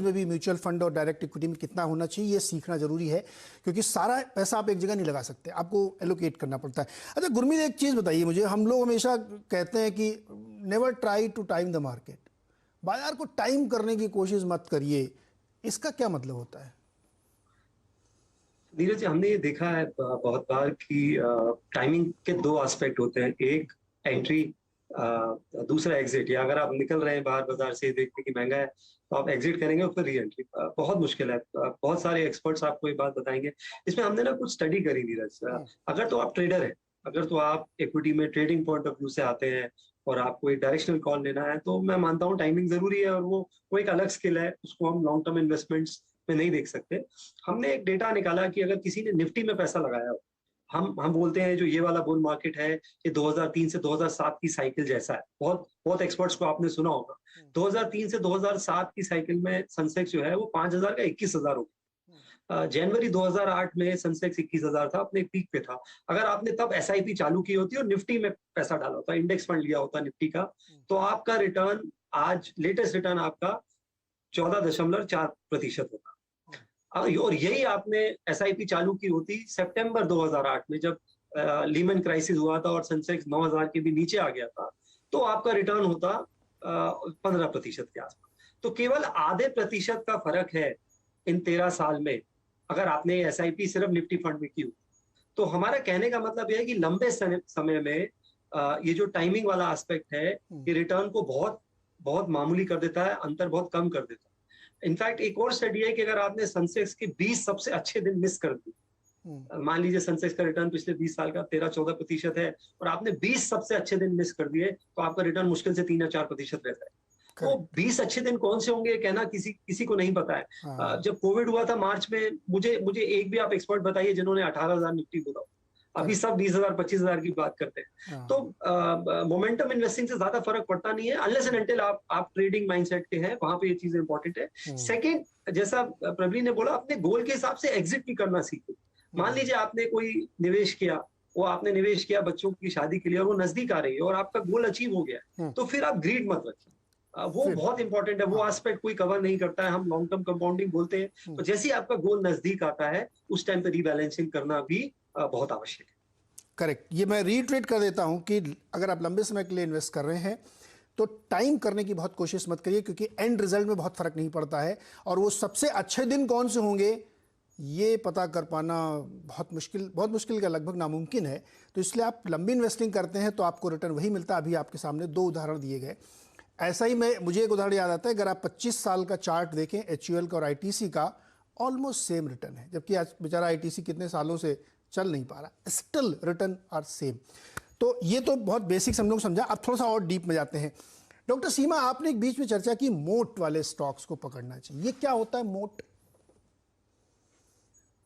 में भी म्यूचुअल फंड और डायरेक्ट इक्विटी में कितना होना चाहिए ये सीखना जरूरी है, क्योंकि सारा पैसा आप एक जगह नहीं लगा सकते, आपको एलोकेट करना पड़ता है। अच्छा गुरमीत, एक चीज़ बताइए मुझे, हम लोग हमेशा कहते हैं कि never try to time the market, बाजार को टाइम करने की कोशिश मत करिए, इसका क्या मतलब होता है? नीरज जी, हमने ये देखा है बहुत बार कि टाइमिंग के दो एस्पेक्ट होते हैं, एक एंट्री, दूसरा एग्जिट। या अगर आप निकल रहे हैं बाहर बाजार से, देखते कि महंगा है तो आप एग्जिट करेंगे और फिर री एंट्री, बहुत मुश्किल है। बहुत सारे एक्सपर्ट्स आपको ये बात बताएंगे। इसमें हमने ना कुछ स्टडी करी नीरज। अगर तो आप ट्रेडर है, अगर तो आप इक्विटी में ट्रेडिंग पॉइंट ऑफ व्यू से आते हैं और आपको एक डायरेक्शनल कॉल लेना है, तो मैं मानता हूँ टाइमिंग जरूरी है, और वो एक अलग स्किल है, उसको हम लॉन्ग टर्म इन्वेस्टमेंट्स में नहीं देख सकते। हमने एक डेटा निकाला कि अगर किसी ने निफ्टी में पैसा लगाया हो, हम बोलते हैं जो ये वाला बुल मार्केट है ये 2003 से 2007 की साइकिल जैसा है। बहुत बहुत एक्सपर्ट्स को आपने सुना होगा, 2003 से 2007 की साइकिल में सेंसेक्स जो है वो 5,000 का 21,000 हो गया। जनवरी 2008 में सेंसेक्स 21,000 था, अपने पीक पे था। अगर आपने तब एसआईपी चालू की होती और निफ्टी में पैसा डाला होता, इंडेक्स फंड लिया होता निफ्टी का, तो आपका रिटर्न आज लेटेस्ट रिटर्न आपका 14.4% होता। और यही आपने एसआईपी चालू की होती सितंबर 2008 में, जब लीमन क्राइसिस हुआ था और सेंसेक्स 9,000 के भी नीचे आ गया था, तो आपका रिटर्न होता 15% के आसपास। तो केवल आधे प्रतिशत का फर्क है इन 13 साल में, अगर आपने एसआईपी सिर्फ निफ्टी फंड में की हो। तो हमारा कहने का मतलब यह है कि लंबे समय में ये जो टाइमिंग वाला एस्पेक्ट है, ये रिटर्न को बहुत बहुत मामूली कर देता है, अंतर बहुत कम कर देता है। इनफैक्ट एक और स्टडी है कि अगर आपने सेंसेक्स के 20 सबसे अच्छे दिन मिस कर दिए, मान लीजिए सेंसेक्स का रिटर्न पिछले 20 साल का 13-14% है, और आपने 20 सबसे अच्छे दिन मिस कर दिए, तो आपका रिटर्न मुश्किल से 3 या 4% रहता है। तो 20 अच्छे दिन कौन से होंगे कहना किसी को नहीं पता है। जब कोविड हुआ था मार्च में, मुझे एक भी आप एक्सपर्ट बताइए जिन्होंने 18,000 निफ्टी बोला। अभी सब 20,000 25,000 की बात करते हैं। तो मोमेंटम इन्वेस्टिंग से ज्यादा फर्क पड़ता नहीं है, अनलेस एंड अनटिल आप ट्रेडिंग माइंडसेट के हैं, वहां पे ये चीजें इंपॉर्टेंट है। सेकंड, जैसा प्रवीण ने बोला, अपने गोल के हिसाब से एग्जिट भी करना सीखो। मान लीजिए आपने कोई निवेश किया, वो आपने निवेश किया बच्चों की शादी के लिए, और वो नजदीक आ रही है और आपका गोल अचीव हो गया, तो फिर आप ग्रीड मत रखिए। वो बहुत इंपॉर्टेंट है, वो एस्पेक्ट कोई कवर नहीं करता है। हम लॉन्ग टर्म कंपाउंडिंग बोलते हैं, तो जैसे ही आपका गोल नजदीक आता है, उस टाइम पे रीबैलेंसिंग करना भी बहुत आवश्यक है। करेक्ट, ये मैं रीट्रेट कर देता हूं कि अगर आप लंबे समय के लिए इन्वेस्ट कर रहे हैं तो टाइम करने की बहुत कोशिश मत करिए, क्योंकि एंड रिजल्ट में बहुत फर्क नहीं पड़ता है, और वो सबसे अच्छे दिन कौन से होंगे ये पता कर पाना बहुत मुश्किल का लगभग नामुमकिन है। तो इसलिए आप लंबी इन्वेस्टिंग करते हैं तो आपको रिटर्न वही मिलता है। अभी आपके सामने 2 उदाहरण दिए गए। ऐसा ही मुझे एक उदाहरण याद आता है, अगर आप 25 साल का चार्ट देखें HUL का और ITC का, ऑलमोस्ट सेम रिटर्न है, जबकि आज बेचारा ITC कितने सालों से चल नहीं पा रहा, स्टिल रिटर्न आर सेम। तो ये तो बहुत बेसिक हम लोग समझा। अब थोड़ा सा और डीप में जाते हैं। डॉक्टर सीमा, आपने एक बीच में चर्चा की मोट वाले स्टॉक्स को पकड़ना चाहिए, ये क्या होता है मोट?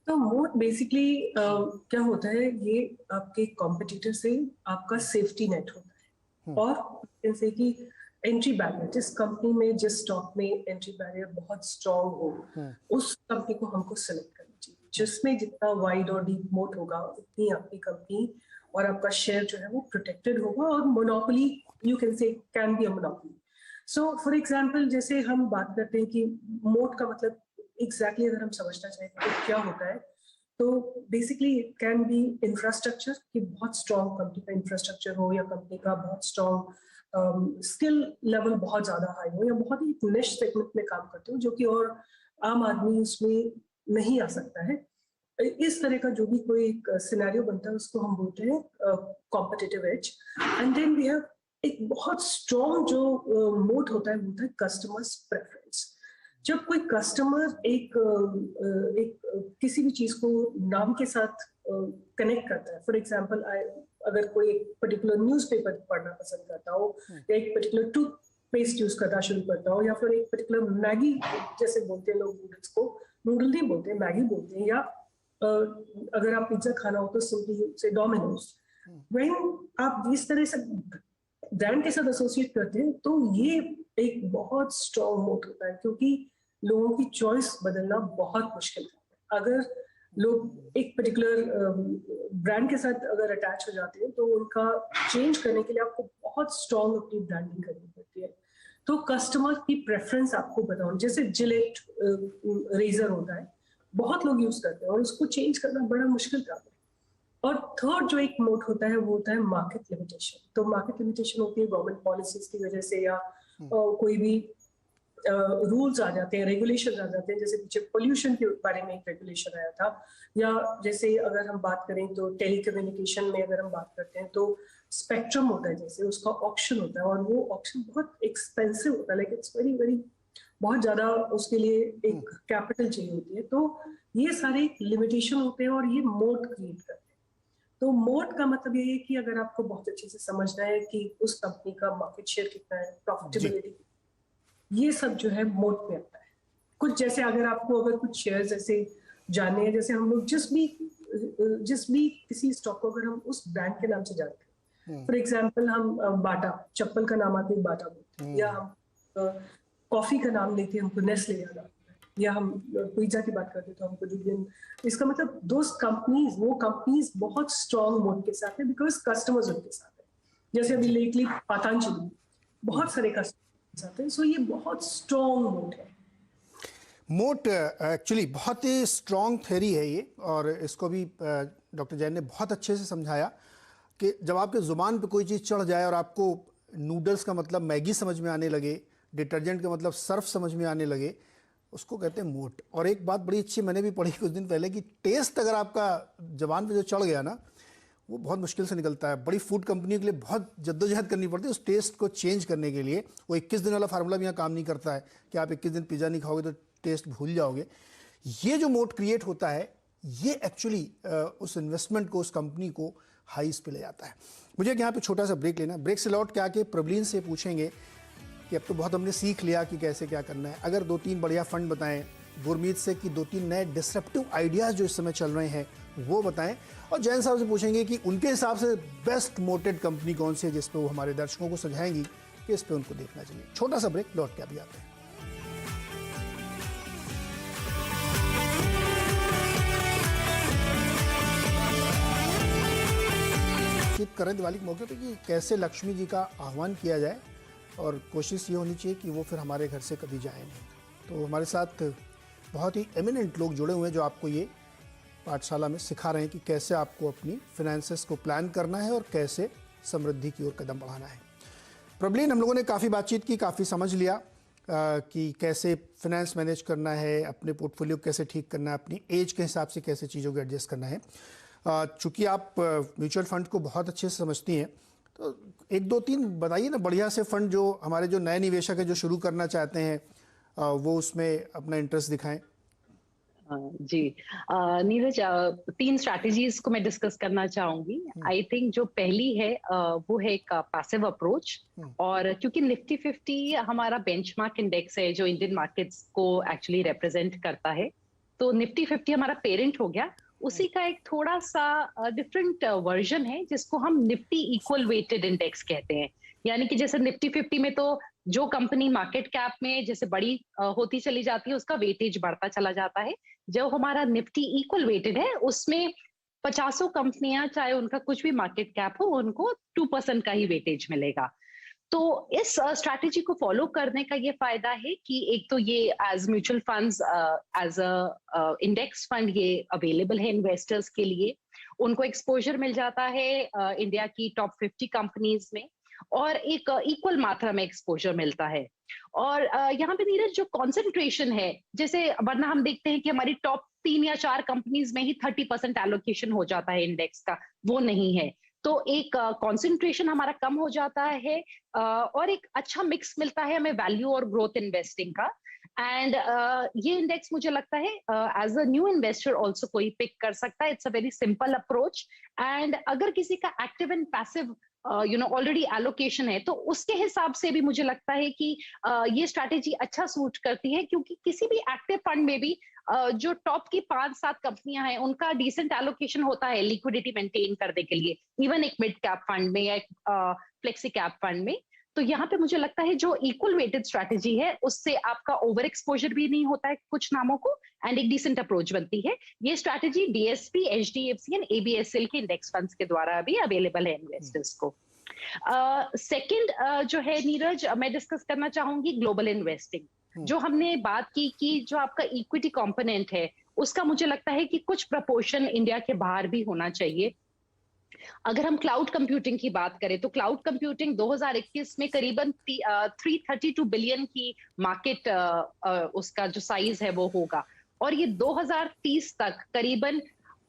तो मोट बेसिकली क्या होता है, ये आपके कॉम्पिटिटर से आपका सेफ्टी नेट होता है, और जैसे कि एंट्री बैरियर, जिस कंपनी में, जिस स्टॉक में एंट्री बैरियर बहुत स्ट्रांग हो, उस कंपनी को हमको सिलेक्ट करना चाहिए। जिसमें जितना वाइड और डीप मोट होगा, उतनी आपकी कंपनी और आपका शेयर जो है वो प्रोटेक्टेड होगा, और monopoly, you can say, can be a monopoly. So for example, जैसे हम बात करते हैं कि मोट का मतलब एग्जैक्टली अगर हम समझना चाहें तो क्या होता है, तो basically it can be infrastructure, कि बहुत स्ट्रॉन्ग कंपनी का इंफ्रास्ट्रक्चर हो, या कंपनी का बहुत स्ट्रॉन्ग स्किल लेवल बहुत ज्यादा हाई हो, या बहुत ही निश सेगमेंट में काम करते हो जो कि और आम आदमी उसमें नहीं आ सकता है। इस तरह का जो भी कोई एक सिनेरियो बनता है उसको हम बोलते हैं competitive edge. And then we have एक बहुत स्ट्रॉन्ग जो मोट होता है, वो होता है कस्टमर्स प्रेफरेंस। जब कोई कस्टमर एक किसी भी चीज को नाम के साथ कनेक्ट करता है, फॉर एग्जांपल अगर कोई एक पर्टिकुलर न्यूज़पेपर पढ़ना पसंद करता हो, या एक पर्टिकुलर टूथपेस्ट यूज करना शुरू करता हो, या फिर एक पर्टिकुलर मैगी, जैसे बोलते हैं लोग नूडल्स को, नूडल नहीं बोलते, मैगी बोलते हैं, या अगर आप पिज्जा खाना हो तो सिंपली से डोमिनोज। व्हेन आप इस तरह से ब्रांड के साथ एसोसिएट करते हैं तो ये एक बहुत स्ट्रॉन्ग मोट होता है, क्योंकि लोगों की चॉइस बदलना बहुत मुश्किल है। अगर लोग एक पर्टिकुलर ब्रांड के साथ अगर अटैच हो जाते हैं तो उनका चेंज करने के लिए आपको बहुत स्ट्रॉन्ग अपनी ब्रांडिंग करनी पड़ती है। तो कस्टमर की प्रेफरेंस आपको बताओ, जैसे जिलेट रेजर होता है, बहुत लोग यूज करते हैं और उसको चेंज करना बड़ा मुश्किल काम है। और थर्ड जो एक मोट होता है वो होता है मार्केट लिमिटेशन। तो मार्केट लिमिटेशन होती है गवर्नमेंट पॉलिसीज की वजह से, या कोई भी रूल्स आ जाते हैं, रेगुलेशन आ जाते हैं। जैसे पीछे पोल्यूशन के बारे में एक रेगुलेशन आया था, या जैसे अगर हम बात करें तो टेलीकम्युनिकेशन में अगर हम बात करते हैं तो स्पेक्ट्रम होता है, जैसे उसका ऑक्शन होता है और वो ऑक्शन बहुत एक्सपेंसिव होता है, लाइक इट्स वेरी वेरी बहुत ज्यादा उसके लिए एक कैपिटल चाहिए होती है। तो ये सारे लिमिटेशन होते हैं और ये मोट क्रिएट करते हैं। तो मोट का मतलब ये है कि अगर आपको बहुत अच्छे से समझना है कि उस कंपनी का मार्केट शेयर कितना है, प्रॉफिटेबिलिटी, ये सब जो है मोट में आता है। कुछ जैसे अगर आपको अगर कुछ शेयर्स ऐसे जानने हैं, जैसे हम लोग जिस भी किसी स्टॉक को अगर हम उस ब्रांड के नाम से जानते हैं, फॉर एग्जांपल हम बाटा, चप्पल का नाम आते ही बाटा बोलते हैं, या हम कॉफी का नाम लेते हैं हमको नेस्ले याद आता है, या हम पिज्जा की बात करते हैं तो हमको डुबियन। इसका मतलब वो कंपनीज बहुत स्ट्रॉन्ग मोट के साथ है, बिकॉज कस्टमर्स उनके साथ है। जैसे अभी लेटली पतंजलि, बहुत सारे कस्टमर्स साथ हैं, सो ये बहुत स्ट्रॉन्ग मोट है। मोट एक्चुअली बहुत ही स्ट्रॉन्ग थ्योरी है ये, और इसको भी डॉक्टर जैन ने बहुत अच्छे से समझाया कि जब आपके ज़ुबान पे कोई चीज़ चढ़ जाए और आपको नूडल्स का मतलब मैगी समझ में आने लगे, डिटर्जेंट का मतलब सर्फ समझ में आने लगे, उसको कहते हैं मोट। और एक बात बड़ी अच्छी मैंने भी पढ़ी कुछ दिन पहले कि टेस्ट अगर आपका ज़ुबान पे जो चढ़ गया ना, वो बहुत मुश्किल से निकलता है। बड़ी फूड कंपनियों के लिए बहुत जद्दोजहद करनी पड़ती है उस टेस्ट को चेंज करने के लिए। वो 21 दिन वाला फार्मूला भी यहाँ काम नहीं करता है कि आप 21 दिन पिज़्ज़ा नहीं खाओगे तो टेस्ट भूल जाओगे। ये जो मोट क्रिएट होता है, ये एक्चुअली उस इन्वेस्टमेंट को, उस कंपनी को हाईस पे ले जाता है। मुझे यहाँ पे छोटा सा ब्रेक लेना, ब्रेक से लौट के आके प्रबलीन से पूछेंगे कि अब तो बहुत हमने सीख लिया कि कैसे क्या करना है। अगर 2-3 बढ़िया फंड बताएं, गुरमीत से कि 2-3 नए डिसरप्टिव आइडियाज़ जो इस समय चल रहे हैं वो बताएं, और जैन साहब से पूछेंगे कि उनके हिसाब से बेस्ट मोटेड कंपनी कौन सी है जिस पे वो हमारे दर्शकों को सुझाएंगी कि इस पे उनको देखना चाहिए। छोटा सा ब्रेक, लौट के अभी आते हैं। कर रहे हैं दिवाली के मौके पे कि कैसे लक्ष्मी जी का आह्वान किया जाए, और कोशिश ये होनी चाहिए कि वो फिर हमारे घर से कभी जाए नहीं। तो हमारे साथ बहुत ही एमिनेंट लोग जुड़े हुए हैं जो आपको ये पाठशाला में सिखा रहे हैं कि कैसे आपको अपनी फिनेंसेस को प्लान करना है और कैसे समृद्धि की ओर कदम बढ़ाना है। प्रबलीन, हम लोगों ने काफ़ी बातचीत की, काफ़ी समझ लिया कि कैसे फिनेंस मैनेज करना है, अपने पोर्टफोलियो कैसे ठीक करना है, अपनी एज के हिसाब से कैसे चीज़ों को एडजस्ट करना है। चूँकि आप म्यूचुअल फंड को बहुत अच्छे से समझती हैं, तो 1-2-3 बताइए ना बढ़िया से फंड जो हमारे जो नए निवेशक है जो शुरू करना चाहते हैं वो उसमें अपना इंटरेस्ट दिखाएं। जी नीरज, 3 स्ट्रैटेजीज को मैं डिस्कस करना चाहूंगी। आई थिंक जो पहली है वो है एक पैसिव अप्रोच, और क्योंकि निफ्टी 50 हमारा बेंचमार्क इंडेक्स है जो इंडियन मार्केट्स को एक्चुअली रिप्रेजेंट करता है, तो निफ्टी 50 हमारा पेरेंट हो गया। उसी का एक थोड़ा सा डिफरेंट वर्जन है जिसको हम निफ्टी इक्वल वेटेड इंडेक्स कहते हैं। यानी कि जैसे निफ्टी 50 में तो जो कंपनी मार्केट कैप में जैसे बड़ी होती चली जाती है उसका वेटेज बढ़ता चला जाता है। जो हमारा निफ्टी इक्वल वेटेड है उसमें 50 कंपनियां, चाहे उनका कुछ भी मार्केट कैप हो, उनको 2% का ही वेटेज मिलेगा। तो इस स्ट्रैटेजी को फॉलो करने का ये फायदा है कि एक तो ये as mutual funds, as a index fund ये अवेलेबल है इन्वेस्टर्स के लिए। उनको एक्सपोजर मिल जाता है इंडिया की टॉप 50 कंपनीज में, और एक इक्वल मात्रा में एक्सपोजर मिलता है। और यहाँ पे नीरज जो कॉन्सेंट्रेशन है, जैसे वरना हम देखते हैं कि हमारी टॉप 3 या 4 कंपनीज में ही 30% एलोकेशन हो जाता है इंडेक्स का, वो नहीं है। तो एक कंसंट्रेशन हमारा कम हो जाता है, और एक अच्छा मिक्स मिलता है हमें वैल्यू और ग्रोथ इन्वेस्टिंग का। एंड ये इंडेक्स मुझे लगता है as a new investor also कोई पिक कर सकता है। It's a very simple approach, and अगर किसी का active and passive already allocation है, तो उसके हिसाब से भी मुझे लगता है कि ये स्ट्रैटेजी अच्छा सूट करती है, क्योंकि किसी भी एक्टिव फंड में भी जो टॉप की 5-7 कंपनियां हैं उनका डिसेंट एलोकेशन होता है लिक्विडिटी मेंटेन करने के लिए, इवन एक मिड कैप फंड में या एक फ्लेक्सी कैप फंड में। तो यहाँ पे मुझे लगता है जो इक्वल वेटेड स्ट्रैटेजी है उससे आपका ओवर एक्सपोजर भी नहीं होता है कुछ नामों को, एंड एक डिसेंट अप्रोच बनती है। ये strategy DSP, HDFC and ABSL के इंडेक्स फंड्स के द्वारा भी अवेलेबल है इन्वेस्टर्स को। सेकंड जो है नीरज, मैं डिस्कस करना चाहूंगी ग्लोबल इन्वेस्टिंग। जो हमने बात की कि जो आपका इक्विटी कंपोनेंट है उसका मुझे लगता है कि कुछ प्रपोर्शन इंडिया के बाहर भी होना चाहिए। अगर हम क्लाउड कंप्यूटिंग की बात करें तो क्लाउड कंप्यूटिंग 2021 में करीबन 332 बिलियन की मार्केट उसका जो साइज है वो होगा, और ये 2030 तक करीबन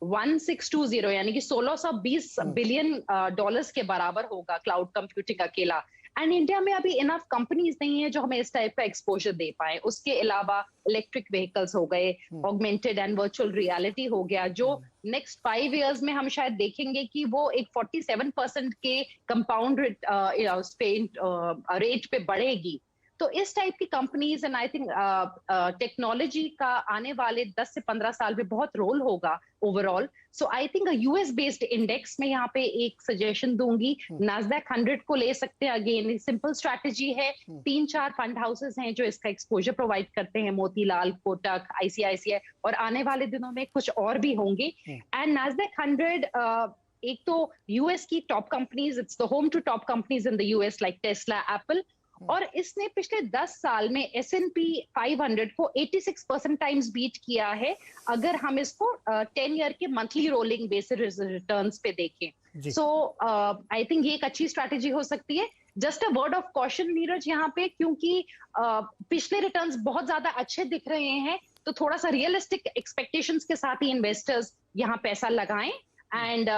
1620 यानी कि 1620 बिलियन डॉलर्स के बराबर होगा क्लाउड कंप्यूटिंग अकेला। एंड इंडिया में अभी इनफ कंपनीज नहीं है जो हमें इस टाइप का एक्सपोजर दे पाए। उसके अलावा इलेक्ट्रिक व्हीकल्स हो गए, ऑगमेंटेड एंड वर्चुअल रियलिटी हो गया, जो नेक्स्ट 5 इयर्स में हम शायद देखेंगे कि वो एक 47% के कंपाउंड रेट पे बढ़ेगी। तो इस टाइप की companies and I think technology का आने वाले 10 से 15 साल में बहुत रोल होगा overall. So I think US based index में यहाँ पे एक सजेशन दूंगी, नास्डैक 100 को ले सकते हैं। अगेन सिंपल स्ट्रैटेजी है, 3-4 फंड हाउसेस हैं जो इसका एक्सपोजर प्रोवाइड करते हैं, मोतीलाल, कोटक, आईसीआईसीआई, और आने वाले दिनों में कुछ और भी होंगे। एंड नास्डैक 100 एक तो यूएस की top companies, it's the home to top companies in the US like Tesla, Apple, और इसने पिछले 10 साल में S&P 500 को 86% टाइम्स बीट किया है अगर हम इसको 10 ईयर के मंथली रोलिंग बेसिस रिटर्न्स पे देखें। सो आई थिंक ये एक अच्छी स्ट्रैटेजी हो सकती है। Just a word of caution Neeraj यहाँ पे, क्योंकि पिछले रिटर्न्स बहुत ज्यादा अच्छे दिख रहे हैं, तो थोड़ा सा रियलिस्टिक एक्सपेक्टेशंस के साथ ही इन्वेस्टर्स यहाँ पैसा लगाएं। एंड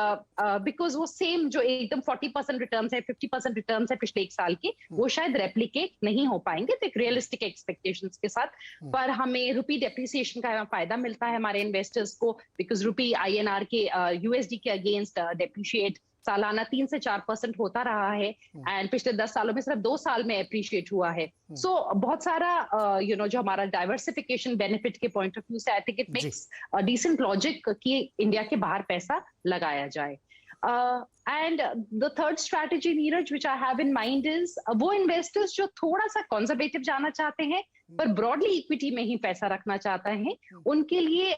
बिकॉज वो सेम जो एकदम 40% रिटर्न्स है, 50% रिटर्न्स है पिछले 1 साल के, वो शायद रेप्लिकेट नहीं हो पाएंगे। तो एक रियलिस्टिक एक्सपेक्टेशंस के साथ, पर हमें रुपी डेप्रिसिएशन का फायदा मिलता है हमारे इन्वेस्टर्स को, बिकॉज रुपी INR के USD के अगेंस्ट डेप्रिशिएट सालाना 3 से 4% होता रहा है, एंड पिछले 10 सालों में सिर्फ 2 साल में अप्रिशिएट हुआ है। सो बहुत सारा जो हमारा डाइवर्सिफिकेशन बेनिफिट के पॉइंट ऑफ व्यू से I think it makes decent logic कि इंडिया के बाहर पैसा लगाया जाए। And the third strategy Neeraj which I have in mind is वो इन्वेस्टर्स जो थोड़ा सा कंजर्वेटिव जाना चाहते हैं पर ब्रॉडली इक्विटी में ही पैसा रखना चाहते हैं, उनके लिए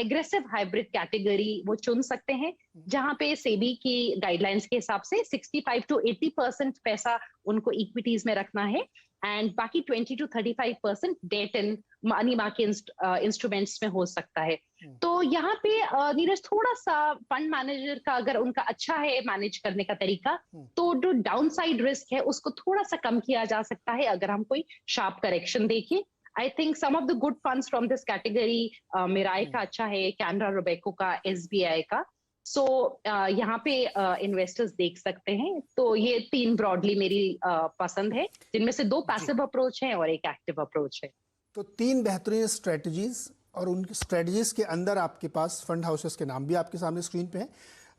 एग्रेसिव हाइब्रिड कैटेगरी वो चुन सकते हैं, जहां पे सेबी की गाइडलाइंस के हिसाब से 65 to 80% पैसा उनको इक्विटीज में रखना है, एंड बाकी 20 to 35% debt and money market instruments में हो सकता है। तो यहाँ पे नीरज थोड़ा सा फंड मैनेजर का अगर उनका अच्छा है मैनेज करने का तरीका, तो जो डाउनसाइड रिस्क है उसको थोड़ा सा कम किया जा सकता है अगर हम कोई शार्प करेक्शन देखें। I think some of the good funds from this category, Mirae का अच्छा है, कैनरा रोबेको का, SBI का, सो यहाँ पे इन्वेस्टर्स देख सकते हैं। तो ये 3 ब्रॉडली मेरी पसंद है, जिनमें से 2 पैसिव अप्रोच है और एक एक्टिव अप्रोच है। तो 3 बेहतरीन स्ट्रेटजीज, और उन स्ट्रेटजीज के अंदर आपके पास फंड हाउसेस के नाम भी आपके सामने स्क्रीन पे हैं,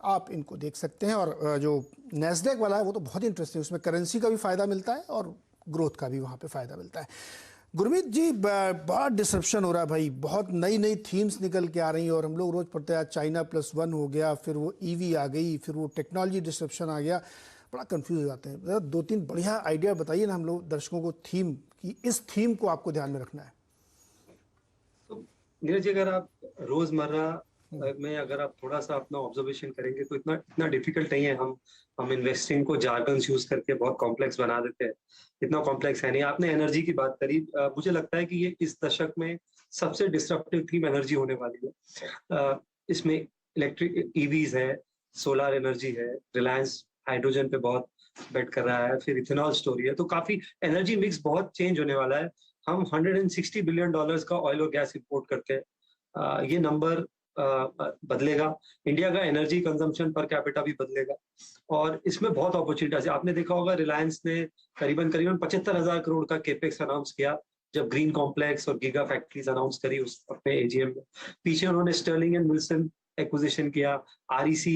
आप इनको देख सकते हैं। और जो नैस्डैक वाला है वो तो बहुत इंटरेस्टिंग, उसमें करेंसी का भी फ़ायदा मिलता है और ग्रोथ का भी वहाँ पे फ़ायदा मिलता है। गुरमीत जी, बहुत डिसरप्शन हो रहा है भाई, बहुत नई नई थीम्स निकल के आ रही हैं, और हम लोग रोज़ पढ़ते हैं चाइना +1 हो गया, फिर वो EV आ गई, फिर वो टेक्नोलॉजी डिसरप्शन आ गया, बड़ा कंफ्यूज हो जाते हैं। 2-3 बढ़िया आइडिया बताइए ना हम लोग दर्शकों को थीम की, इस थीम को आपको ध्यान में रखना है। तो नीरज, अगर आप रोजमर्रा में अगर आप थोड़ा सा अपना ऑब्जर्वेशन करेंगे तो इतना डिफिकल्ट नहीं है। हम इन्वेस्टिंग को जार्गन्स यूज करके बहुत कॉम्प्लेक्स बना देते हैं, इतना कॉम्प्लेक्स है नहीं। आपने एनर्जी की बात करी, मुझे लगता है कि ये इस दशक में सबसे डिस्ट्रप्टिव थीम एनर्जी होने वाली है। इसमें इलेक्ट्रिक EVs है, सोलर एनर्जी है, रिलायंस हाइड्रोजन पे बहुत बेट कर रहा है, फिर इथेनॉल स्टोरी है, तो काफी एनर्जी मिक्स बहुत चेंज होने वाला है। हम $160 बिलियन का ऑयल और गैस इंपोर्ट करते हैं, ये नंबर बदलेगा। इंडिया का एनर्जी कंजम्पशन पर कैपिटा भी बदलेगा, और इसमें बहुत अपॉर्चुनिटीज है। आपने देखा होगा रिलायंस ने करीबन 75,000 करोड़ का केपेक्स अनाउंस किया जब ग्रीन कॉम्प्लेक्स और गीगा फैक्ट्रीज अनाउंस करी उस अपने AGM में। पीछे उन्होंने स्टर्लिंग एंड विल्सन एक्विजिशन किया, REC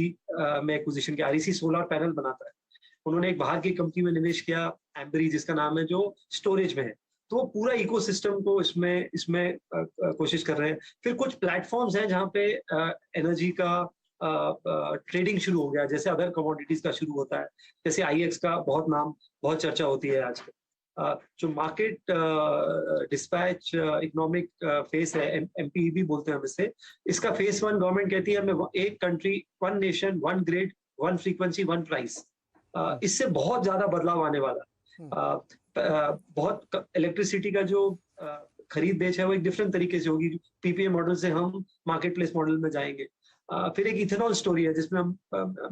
में एक्विजिशन किया। REC सोलर पैनल बनाता है, उन्होंने एक बाहर की कंपनी में निवेश किया, एम्बरी जिसका नाम है, जो स्टोरेज में है। तो वो पूरा इकोसिस्टम को इसमें कोशिश कर रहे हैं। फिर कुछ प्लेटफॉर्म्स हैं जहाँ पे एनर्जी का ट्रेडिंग शुरू हो गया, जैसे अदर कमोडिटीज का शुरू होता है, जैसे आईएक्स का बहुत चर्चा होती है आजकल। जो मार्केट डिस्पैच इकोनॉमिक फेस है, एमपीईबी बोलते हैं हम इसे, इसका फेस 1 गवर्नमेंट कहती है हमें एक country, 1 nation, 1 grid, 1 frequency, 1 price. इससे बहुत ज्यादा बदलाव आने वाला है। बहुत इलेक्ट्रिसिटी का जो खरीद बेच है वो एक डिफरेंट तरीके से होगी। पीपीए मॉडल से हम मार्केट प्लेस मॉडल में जाएंगे। फिर एक इथेनॉल स्टोरी है जिसमें हम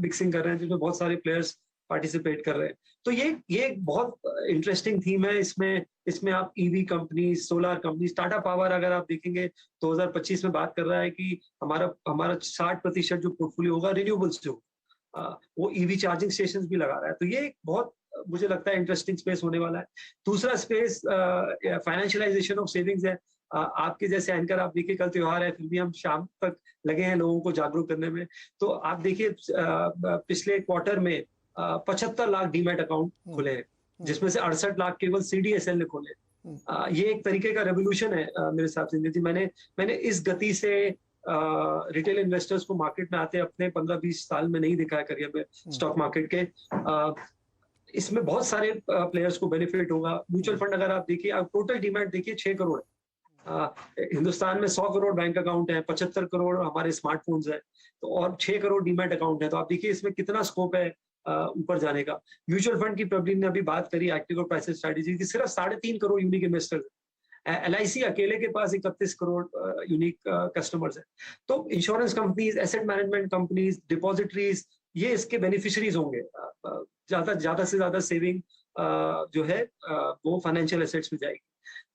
मिक्सिंग कर रहे हैं, जिसमें बहुत सारे प्लेयर्स पार्टिसिपेट कर रहे हैं। तो ये एक बहुत इंटरेस्टिंग थीम है। इसमें आप EV company, solar company, Tata power अगर आप देखेंगे 2025 में बात कर रहा है कि हमारा 60% जो पोर्टफोलियो होगा रिन्यूएबल्स से होगा। वो ईवी चार्जिंग स्टेशन भी लगा रहा है। तो ये एक बहुत, मुझे लगता है, इंटरेस्टिंग स्पेस होने वाला है। दूसरा स्पेस फाइनेंशियलाइजेशन ऑफ सेविंग्स है। आपके जैसे एंकर, आप देखिए कल त्योहार है, फिर भी हम शाम तक लगे हैं लोगों को जागरूक करने में। तो आप देखिए पिछले क्वार्टर में 75 लाख डीमैट अकाउंट खुले हैं, जिसमें से 68 लाख केवल सीडीएसएल ने खोले। ये एक तरीके का रेवोल्यूशन है मेरे हिसाब से। जी, मैंने इस गति से रिटेल इन्वेस्टर्स को मार्केट में आते अपने 15-20 साल में नहीं देखा है करियर में स्टॉक मार्केट के। इसमें बहुत सारे प्लेयर्स को बेनिफिट होगा। म्यूचुअल फंड अगर आप देखिए, आप टोटल डीमैट देखिए 6 करोड़ है। हिंदुस्तान में 100 करोड़ बैंक अकाउंट है, 75 करोड़ हमारे स्मार्टफोन्स है, तो और 6 करोड़ डीमैट अकाउंट है। तो आप देखिए इसमें कितना स्कोप है ऊपर जाने का। म्यूचुअल फंड की प्रबलीन ने अभी बात करी एक्टिव और पैसिव स्ट्रेटजी की, सिर्फ 3.5 करोड़ यूनिक इन्वेस्टर्स है। एलआईसी अकेले के पास 31 करोड़ यूनिक कस्टमर्स है। तो insurance companies, asset management companies, depositories, ये इसके बेनिफिशियरीज होंगे। ज्यादा से ज्यादा सेविंग जो है वो फाइनेंशियल एसेट्स में जाएगी।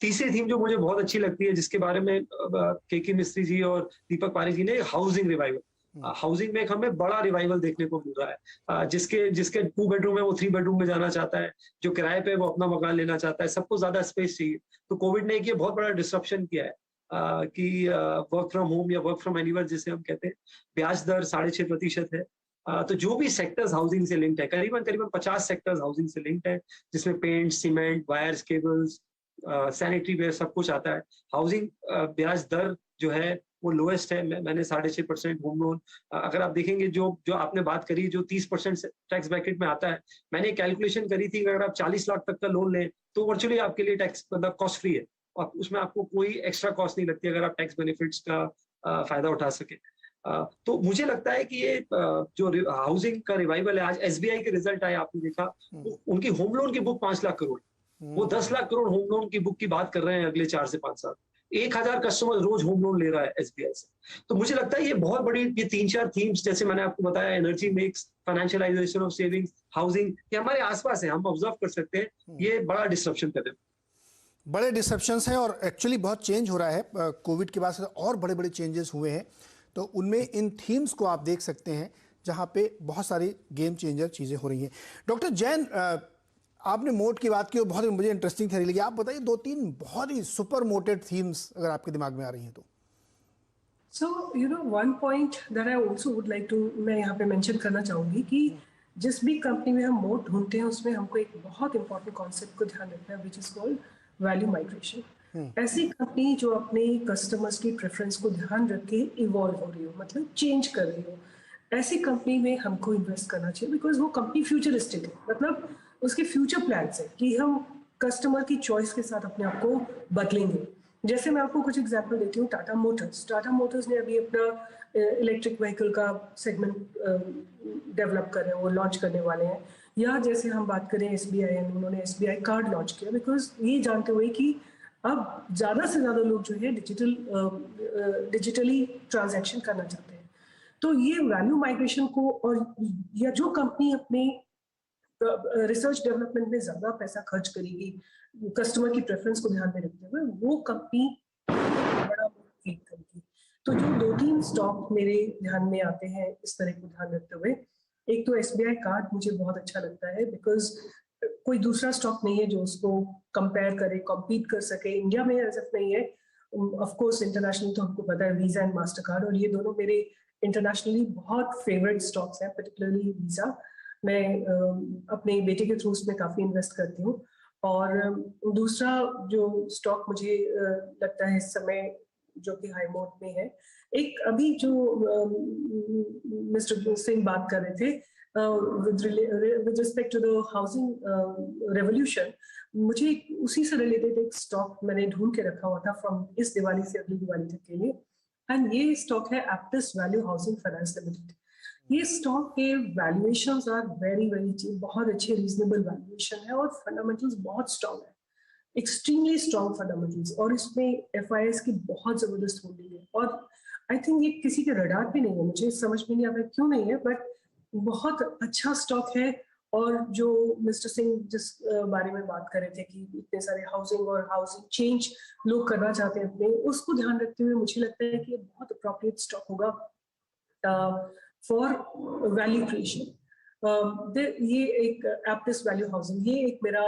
तीसरी थीम जो मुझे बहुत अच्छी लगती है, जिसके बारे में केके मिस्त्री जी और दीपक पारेख जी ने, हाउसिंग रिवाइवल। हाउसिंग में हमें बड़ा रिवाइवल देखने को मिल रहा है। जिसके 2 बेडरूम है वो 3 बेडरूम में जाना चाहता है, जो किराए पे वो अपना मकान लेना चाहता है, सबको ज्यादा स्पेस चाहिए। तो कोविड ने एक ये बहुत बड़ा डिस्ट्रप्शन किया है कि वर्क फ्रॉम होम या वर्क फ्रॉम एनीवेयर जिसे हम कहते हैं, ब्याज दर 6.5% है। तो जो भी सेक्टर्स हाउसिंग से लिंक्ड है, करीबन 50 सेक्टर्स हाउसिंग से लिंक्ड है, जिसमें paint, cement, wires, cables, sanitary ware सब कुछ आता है। हाउसिंग ब्याज दर जो है वो लोएस्ट है। मैंने 6.5% होम लोन, अगर आप देखेंगे जो आपने बात करी, जो 30% टैक्स ब्रैकेट में आता है, मैंने कैलकुलेशन करी थी, अगर आप 40 लाख तक का लोन लें तो वर्चुअली आपके लिए टैक्स मतलब कॉस्ट फ्री है, और उसमें आपको कोई एक्स्ट्रा कॉस्ट नहीं लगती अगर आप टैक्स बेनिफिट्स का फायदा उठा सके। तो मुझे लगता है कि ये जो हाउसिंग का रिवाइवल है, आज एसबीआई के रिजल्ट आए, आपने देखा, उनकी होम लोन की बुक 5 लाख करोड़, वो 10 लाख करोड़ होम लोन की बुक की बात कर रहे हैं अगले 4 से 5 साल। 1000 कस्टमर रोज होम लोन ले रहा है एसबीआई से। तो मुझे लगता है ये बहुत बड़ी, ये 3-4 थीम्स, जैसे मैंने आपको बताया, energy mix, financialisation of savings, housing, ये हमारे आसपास है, हम ऑब्जर्व कर सकते हैं। ये बड़ा डिस्ट्रप्शन कर रहे हैं, बड़े डिस्ट्रप्शंस हैं, और एक्चुअली बहुत चेंज हो रहा है कोविड के बाद से, और बड़े बड़े चेंजेस हुए हैं। तो उनमें इन थीम्स को आप देख सकते हैं, जहां पे बहुत सारी गेम चेंजर चीज़ें हो रही हैं। डॉक्टर जैन, आपने मोड की बात की और बहुत मुझे इंटरेस्टिंग थ्योरी लगी। आप बताइए 2-3 बहुत ही सुपर मोटेड थीम्स अगर आपके दिमाग में आ रही हैं तो। So, one point that I also would like to, मैं यहाँ पे मेंशन करना चाहूँगी कि जिस भी कंपनी में हम मोड ढूंढते हैं, उसमें हमको एक बहुत इंपॉर्टेंट कॉन्सेप्ट को ध्यान रखना है, which is called value migration. ऐसी कंपनी जो अपने कस्टमर्स की प्रेफरेंस को ध्यान रख के इवॉल्व हो रही हो, मतलब चेंज कर रही हो, ऐसी कंपनी में हमको इन्वेस्ट करना चाहिए, बिकॉज वो कंपनी फ्यूचरिस्टिक है। मतलब उसके फ्यूचर प्लान्स है कि हम कस्टमर की चॉइस के साथ अपने आप को बदलेंगे। जैसे मैं आपको कुछ एग्जांपल देती हूँ, टाटा मोटर्स ने अभी अपना इलेक्ट्रिक व्हीकल का सेगमेंट डेवलप कर रहे हैं, वो लॉन्च करने वाले हैं। या जैसे हम बात करें एसबीआई, उन्होंने एसबीआई कार्ड लॉन्च किया, बिकॉज ये जानते हुए कि अब ज़्यादा से ज़्यादा लोग जो है डिजिटली ट्रांजैक्शन करना चाहते हैं। तो ये वैल्यू माइग्रेशन को, और या जो कंपनी अपने रिसर्च डेवलपमेंट में ज़्यादा पैसा खर्च करेगी कस्टमर की प्रेफरेंस को ध्यान में रखते हुए, वो कंपनी बड़ा फील करेगी। तो जो 2-3 स्टॉक मेरे ध्यान में आते हैं इस तरह को ध्यान रखते हुए, एक तो एसबीआई कार्ड मुझे बहुत अच्छा लगता है, बिकॉज कोई दूसरा स्टॉक नहीं है जो उसको कंपेयर करे, कॉम्पीट कर सके। इंडिया में एज नहीं है, ऑफ कोर्स इंटरनेशनल तो हमको पता है वीजा एंड मास्टर कार्ड, और ये दोनों मेरे इंटरनेशनली बहुत फेवरेट स्टॉक्स हैं, पर्टिकुलरली वीजा। मैं अपने बेटे के थ्रू उसमें काफ़ी इन्वेस्ट करती हूँ। और दूसरा जो स्टॉक मुझे लगता है इस समय जो कि हाई मोड में है, एक अभी जो मिस्टर सिंह बात कर रहे थे with respect to the housing revolution, मुझे उसी से रिलेटेड एक स्टॉक मैंने ढूंढ के रखा हुआ था फ्रॉम इस दिवाली से अगली दिवाली तक के लिए, एंड ये स्टॉक है Aptus value housing finance limited. ये स्टॉक के valuations are very very cheap, बहुत अच्छे रीजनेबल वैल्यूएशन है और फंडामेंटल्स बहुत स्ट्रॉन्ग है, एक्सट्रीमली स्ट्रॉन्ग फंडामेंटल्स, और इसमें एफआईएस की बहुत जबरदस्त होल्डिंग है। और आई थिंक ये किसी के रडार पे नहीं है, मुझे समझ में नहीं आता क्यों नहीं है, बट बहुत अच्छा स्टॉक है। और जो मिस्टर सिंह जिस बारे में बात कर रहे थे कि इतने सारे हाउसिंग और हाउसिंग चेंज लोग करना चाहते हैं अपने, उसको ध्यान रखते हुए मुझे लगता है कि ये बहुत अप्रोप्रिएट स्टॉक होगा फॉर वैल्यू क्रिएशन। ये एक एप्टिस वैल्यू हाउसिंग, ये एक मेरा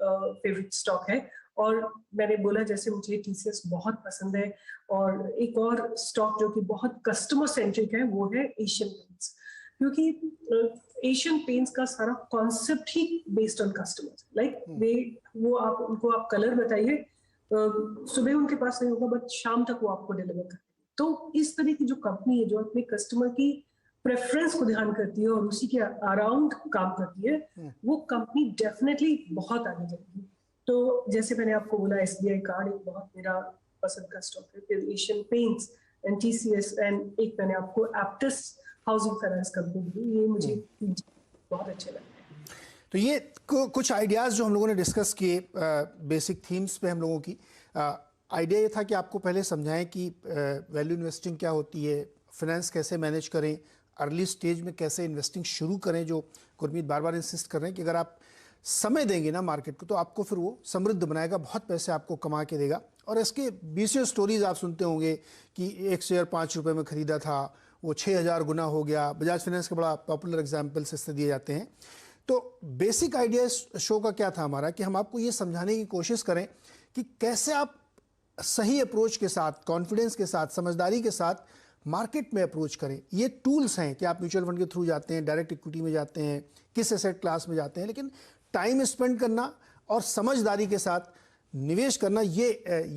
फेवरेट स्टॉक है। और मैंने बोला जैसे मुझे टीसीएस बहुत पसंद है, और एक और स्टॉक जो कि बहुत कस्टमर सेंट्रिक है वो है एशियन पेंट्स, क्योंकि एशियन पेंट्स का सारा concept he based on customers. Like वो आप उनको आप कलर बताइए, सुबह उनके पास नहीं होगा बट शाम तक वो आपको डिलीवर कर देंगे। तो इस तरह की जो कंपनी है जो अपने कस्टमर की प्रेफरेंस को ध्यान करती है और उसी के अराउंड काम करती है, वो कंपनी डेफिनेटली बहुत आगे जाएगी। तो जैसे मैंने आपको बोला एसबीआई कार्ड एक बहुत मेरा पसंद का स्टॉक है, फिर Asian paints and TCS, and एक मैंने आपको एप्टिस हाउसिंग फाइनेंस कंपनी, ये मुझे बहुत अच्छे लगते हैं। तो ये कुछ आइडियाज़ जो हम लोगों ने डिस्कस किए बेसिक थीम्स पे हम लोगों की, आइडिया ये था कि आपको पहले समझाएं कि वैल्यू इन्वेस्टिंग क्या होती है, फाइनेंस कैसे मैनेज करें, अर्ली स्टेज में कैसे इन्वेस्टिंग शुरू करें, जो गुरमीत बार बार इंसिस्ट कर रहे हैं कि अगर आप समय देंगे ना मार्केट को तो आपको फिर वो समृद्ध बनाएगा, बहुत पैसे आपको कमा के देगा। और इसके 20 स्टोरीज आप सुनते होंगे कि एक शेयर 5 रुपये में ख़रीदा था, वो 6000 गुना हो गया। बजाज फाइनेंस के बड़ा पॉपुलर एग्जाम्पल्स इससे दिए जाते हैं। तो बेसिक आइडिया इस शो का क्या था हमारा, कि हम आपको ये समझाने की कोशिश करें कि कैसे आप सही अप्रोच के साथ, कॉन्फिडेंस के साथ, समझदारी के साथ मार्केट में अप्रोच करें। ये टूल्स हैं कि आप म्यूचुअल फंड के थ्रू जाते हैं, डायरेक्ट इक्विटी में जाते हैं, किस एसेट क्लास में जाते हैं, लेकिन टाइम स्पेंड करना और समझदारी के साथ निवेश करना, ये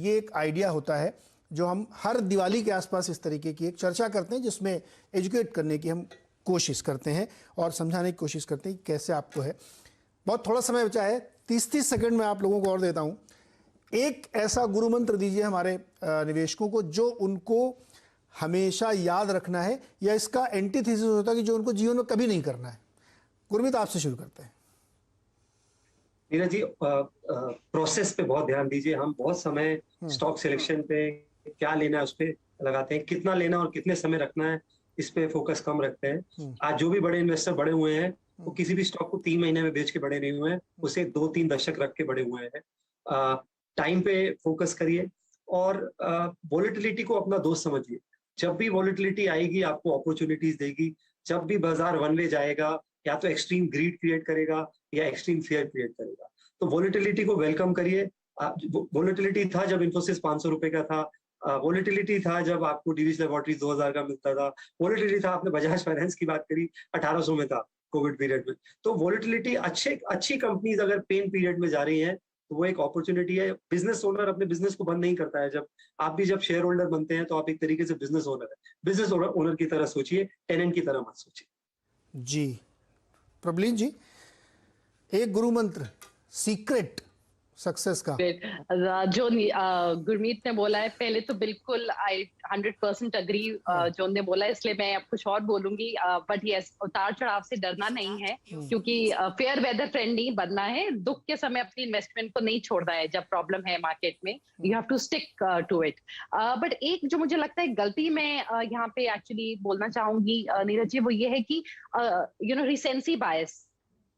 एक आइडिया होता है जो हम हर दिवाली के आसपास इस तरीके की एक चर्चा करते हैं, जिसमें एजुकेट करने की हम कोशिश करते हैं और समझाने की कोशिश करते हैं कि कैसे आपको है। बहुत थोड़ा समय बचा है, 30 सेकंड में आप लोगों को और देता हूं। एक ऐसा गुरु मंत्र दीजिए हमारे निवेशकों को जो उनको हमेशा याद रखना है, या इसका एंटीथेसिस होता है कि जो उनको जीवन में कभी नहीं करना है। गुरमीत, आपसे शुरू करते हैं। नीरज जी, प्रोसेस पे बहुत ध्यान दीजिए। हम बहुत समय स्टॉक सिलेक्शन पे, क्या लेना है उस पे लगाते हैं, कितना लेना और कितने समय रखना है इस पे फोकस कम रखते हैं। आज जो भी बड़े इन्वेस्टर बड़े हुए हैं वो किसी भी स्टॉक को 3 महीने में बेच के बड़े नहीं हुए हैं, उसे 2-3 दशक रख के बड़े हुए हैं। टाइम पे फोकस करिए और वॉलेटिलिटी को अपना दोस्त समझिए। जब भी वॉलेटिलिटी आएगी आपको अपॉर्चुनिटीज देगी। जब भी बाजार वन वे जाएगा, या तो एक्सट्रीम ग्रीड क्रिएट करेगा या एक्सट्रीम फियर क्रिएट करेगा। तो वॉलेटिलिटी को वेलकम करिए। वॉलेटिलिटी था जब इन्फोसिस 500 रुपए का था, वॉलेटिलिटी था जब आपको डीवीएस लैबोरेटरीज 2000 का मिलता था, वॉलेटिलिटी था, आपने बजाज फाइनेंस की बात करी 1800 में था कोविड पीरियड में। तो वॉलेटिलिटी, अच्छी कंपनीज अगर पेन पीरियड में जा रही हैं तो वो एक अपॉर्चुनिटी है। बिजनेस ओनर अपने बिजनेस को बंद नहीं करता है। जब शेयर होल्डर बनते हैं तो आप एक तरीके से बिजनेस ओनर है। बिजनेस ओनर की तरह सोचिए, टेनेंट की तरह मत सोचिए। जी प्रबलीन जी, एक गुरु मंत्र, सीक्रेट सक्सेस का। जो गुरमीत ने बोला है, पहले तो बिल्कुल आई 100% अग्री जो उन्होंने बोला है, इसलिए मैं अब कुछ और बोलूंगी। बट यस, उतार चढ़ाव से डरना नहीं है, क्योंकि फेयर वेदर फ्रेंडली बनना है। दुख के समय अपनी इन्वेस्टमेंट को नहीं छोड़ना है। जब प्रॉब्लम है मार्केट में, you have to stick to it. But एक जो मुझे लगता है गलती मैं यहाँ पे एक्चुअली बोलना चाहूंगी नीरज जी, वो ये है कि रिसेंसी बायस,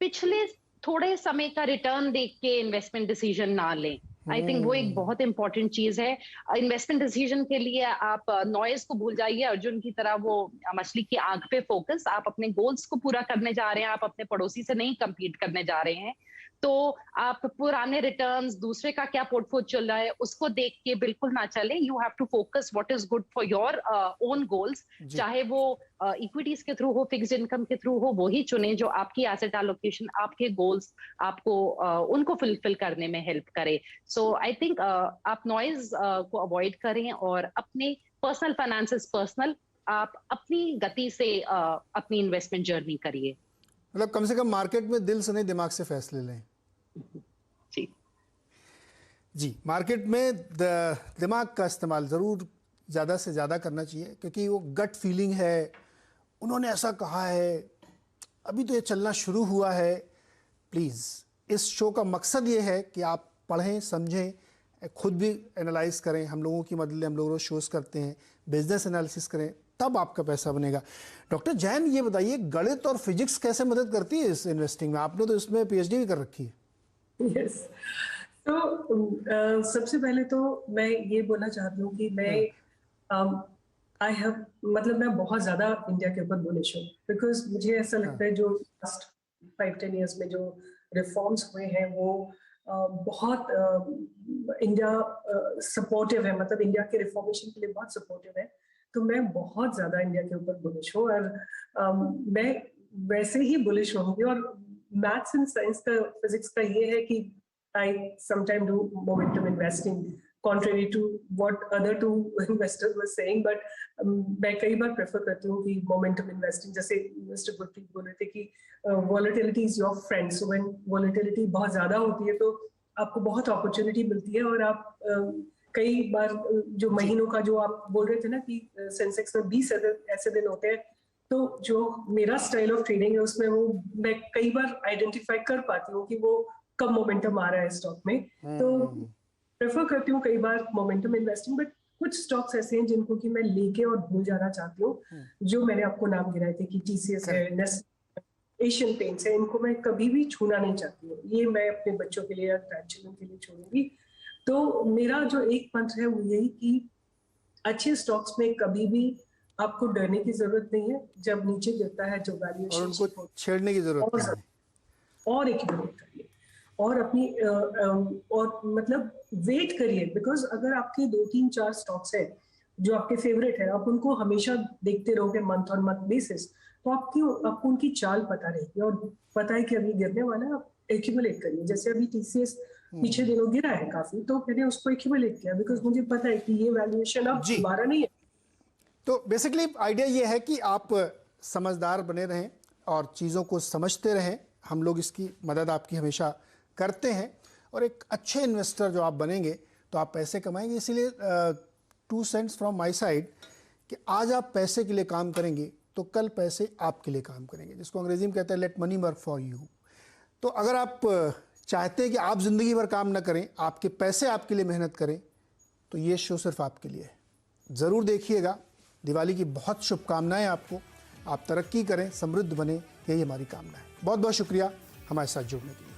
पिछले थोड़े समय का रिटर्न देख के इन्वेस्टमेंट डिसीजन ना लें। आई थिंक वो एक बहुत इंपॉर्टेंट चीज है। इन्वेस्टमेंट डिसीजन के लिए आप नॉइज को भूल जाइए, अर्जुन की तरह वो मछली की आंख पे फोकस। आप अपने गोल्स को पूरा करने जा रहे हैं, आप अपने पड़ोसी से नहीं कम्पीट करने जा रहे हैं। तो आप पुराने रिटर्न्स, दूसरे का क्या पोर्टफोलियो चल रहा है, उसको देख के बिल्कुल ना चले। You have to focus what is good for your own goals, चाहे वो इक्विटीज के थ्रू हो, फिक्स्ड इनकम के थ्रू हो, वो ही चुने जो आपकी एसेट एलोकेशन, आपके गोल्स आपको उनको फुलफिल करने में हेल्प करे। सो आई थिंक आप नॉइज को अवॉइड करें और अपने पर्सनल फाइनेंसेस पर्सनल, आप अपनी गति से अपनी इन्वेस्टमेंट जर्नी करिए। मतलब कम से कम मार्केट में दिल से नहीं, दिमाग से फैसले लें। जी जी, मार्केट में दिमाग का इस्तेमाल ज़रूर ज़्यादा से ज़्यादा करना चाहिए, क्योंकि वो गट फीलिंग है, उन्होंने ऐसा कहा है, अभी तो ये चलना शुरू हुआ है। प्लीज़, इस शो का मकसद ये है कि आप पढ़ें, समझें, खुद भी एनालाइज करें। हम लोगों की मदद ले, हम लोग शोज़ करते हैं, बिजनेस एनालिसिस करें, तब आपका पैसा बनेगा। डॉक्टर जैन, ये बताइए, गणित और फिजिक्स कैसे मदद करती है इस इन्वेस्टिंग में? आपने तो इसमें पीएचडी भी कर रखी है। यस, तो सबसे पहले तो मैं ये बोलना चाहती हूँ कि मैं मतलब मैं बहुत ज़्यादा इंडिया के ऊपर बुलिश हूँ, बिकॉज मुझे ऐसा लगता है जो लास्ट 5-10 ईयर्स में जो रिफॉर्म्स हुए हैं वो बहुत इंडिया सपोर्टिव है, मतलब इंडिया के रिफॉर्मेशन के लिए बहुत सपोर्टिव है। तो मैं बहुत ज़्यादा इंडिया के ऊपर बुलिश हूँ, और मैं वैसे ही बुलिश होंगी। और मैथ्स एंड साइंस का, फिजिक्स का ये है कि I sometimes do momentum investing, contrary to what other two investors were saying, but मैं कई बार प्रेफर करती हूँ कि momentum investing, जैसे मिस्टर गुरप्रीत बोल रहे थे कि volatility is your friend, so when volatility बहुत ज़्यादा होती है तो आपको बहुत अपॉर्चुनिटी मिलती है, और आप कई बार जो महीनों का जो आप बोल रहे थे ना कि सेंसेक्स में 20 ऐसे दिन होते हैं, तो जो मेरा स्टाइल ऑफ ट्रेडिंग है उसमें वो मैं कई बार आइडेंटिफाई कर पाती हूँ कि वो कब मोमेंटम आ रहा है स्टॉक में। तो प्रेफर करती हूँ कई बार मोमेंटम इन्वेस्टिंग, बट कुछ स्टॉक्स ऐसे हैं जिनको कि मैं लेके और भूल जाना चाहती हूँ, जो मैंने आपको नाम गिनाए थे कि टीसीएस है, नेस्ले, एशियन पेंट्स है, इनको मैं कभी भी छूना नहीं चाहती हूँ। ये मैं अपने बच्चों के लिए या ग्रैंडचिल्ड्रन के लिए छोड़ूंगी। तो मेरा जो एक मंत्र है वो यही कि अच्छे स्टॉक्स में कभी भी आपको डरने की जरूरत नहीं है। जब नीचे गिरता है जो वैल्यूएशन, और उनको छेड़ने की जरूरत नहीं है, और एक्यूमुलेट करिए और अपनी और मतलब वेट करिए, बिकॉज अगर आपके 2-3-4 स्टॉक्स है जो आपके फेवरेट है, आप उनको हमेशा देखते रहोगे मंथ ऑन मंथ बेसिस, तो आपको उनकी चाल पता रहेगी और पता है कि अभी गिरने वाला है, आप एक्यूमुलेट करिए। जैसे अभी टीसीएस पीछे दिनों गिरा है काफी, तो मैंने उसको एक्यूमुलेट किया बिकॉज मुझे पता है कि ये वैल्यूएशन अब दोबारा नहीं है। तो बेसिकली आइडिया ये है कि आप समझदार बने रहें और चीज़ों को समझते रहें। हम लोग इसकी मदद आपकी हमेशा करते हैं, और एक अच्छे इन्वेस्टर जो आप बनेंगे तो आप पैसे कमाएंगे। इसीलिए 2 सेंट्स फ्रॉम माय साइड कि आज आप पैसे के लिए काम करेंगे तो कल पैसे आपके लिए काम करेंगे, जिसको अंग्रेजी में कहते हैं late money work for you. तो अगर आप चाहते हैं कि आप ज़िंदगी भर काम ना करें, आपके पैसे आपके लिए मेहनत करें, तो ये शो सिर्फ आपके लिए है। ज़रूर देखिएगा। दिवाली की बहुत शुभकामनाएं आपको। आप तरक्की करें, समृद्ध बने, यही हमारी कामना है। बहुत बहुत शुक्रिया हमारे साथ जुड़ने के लिए।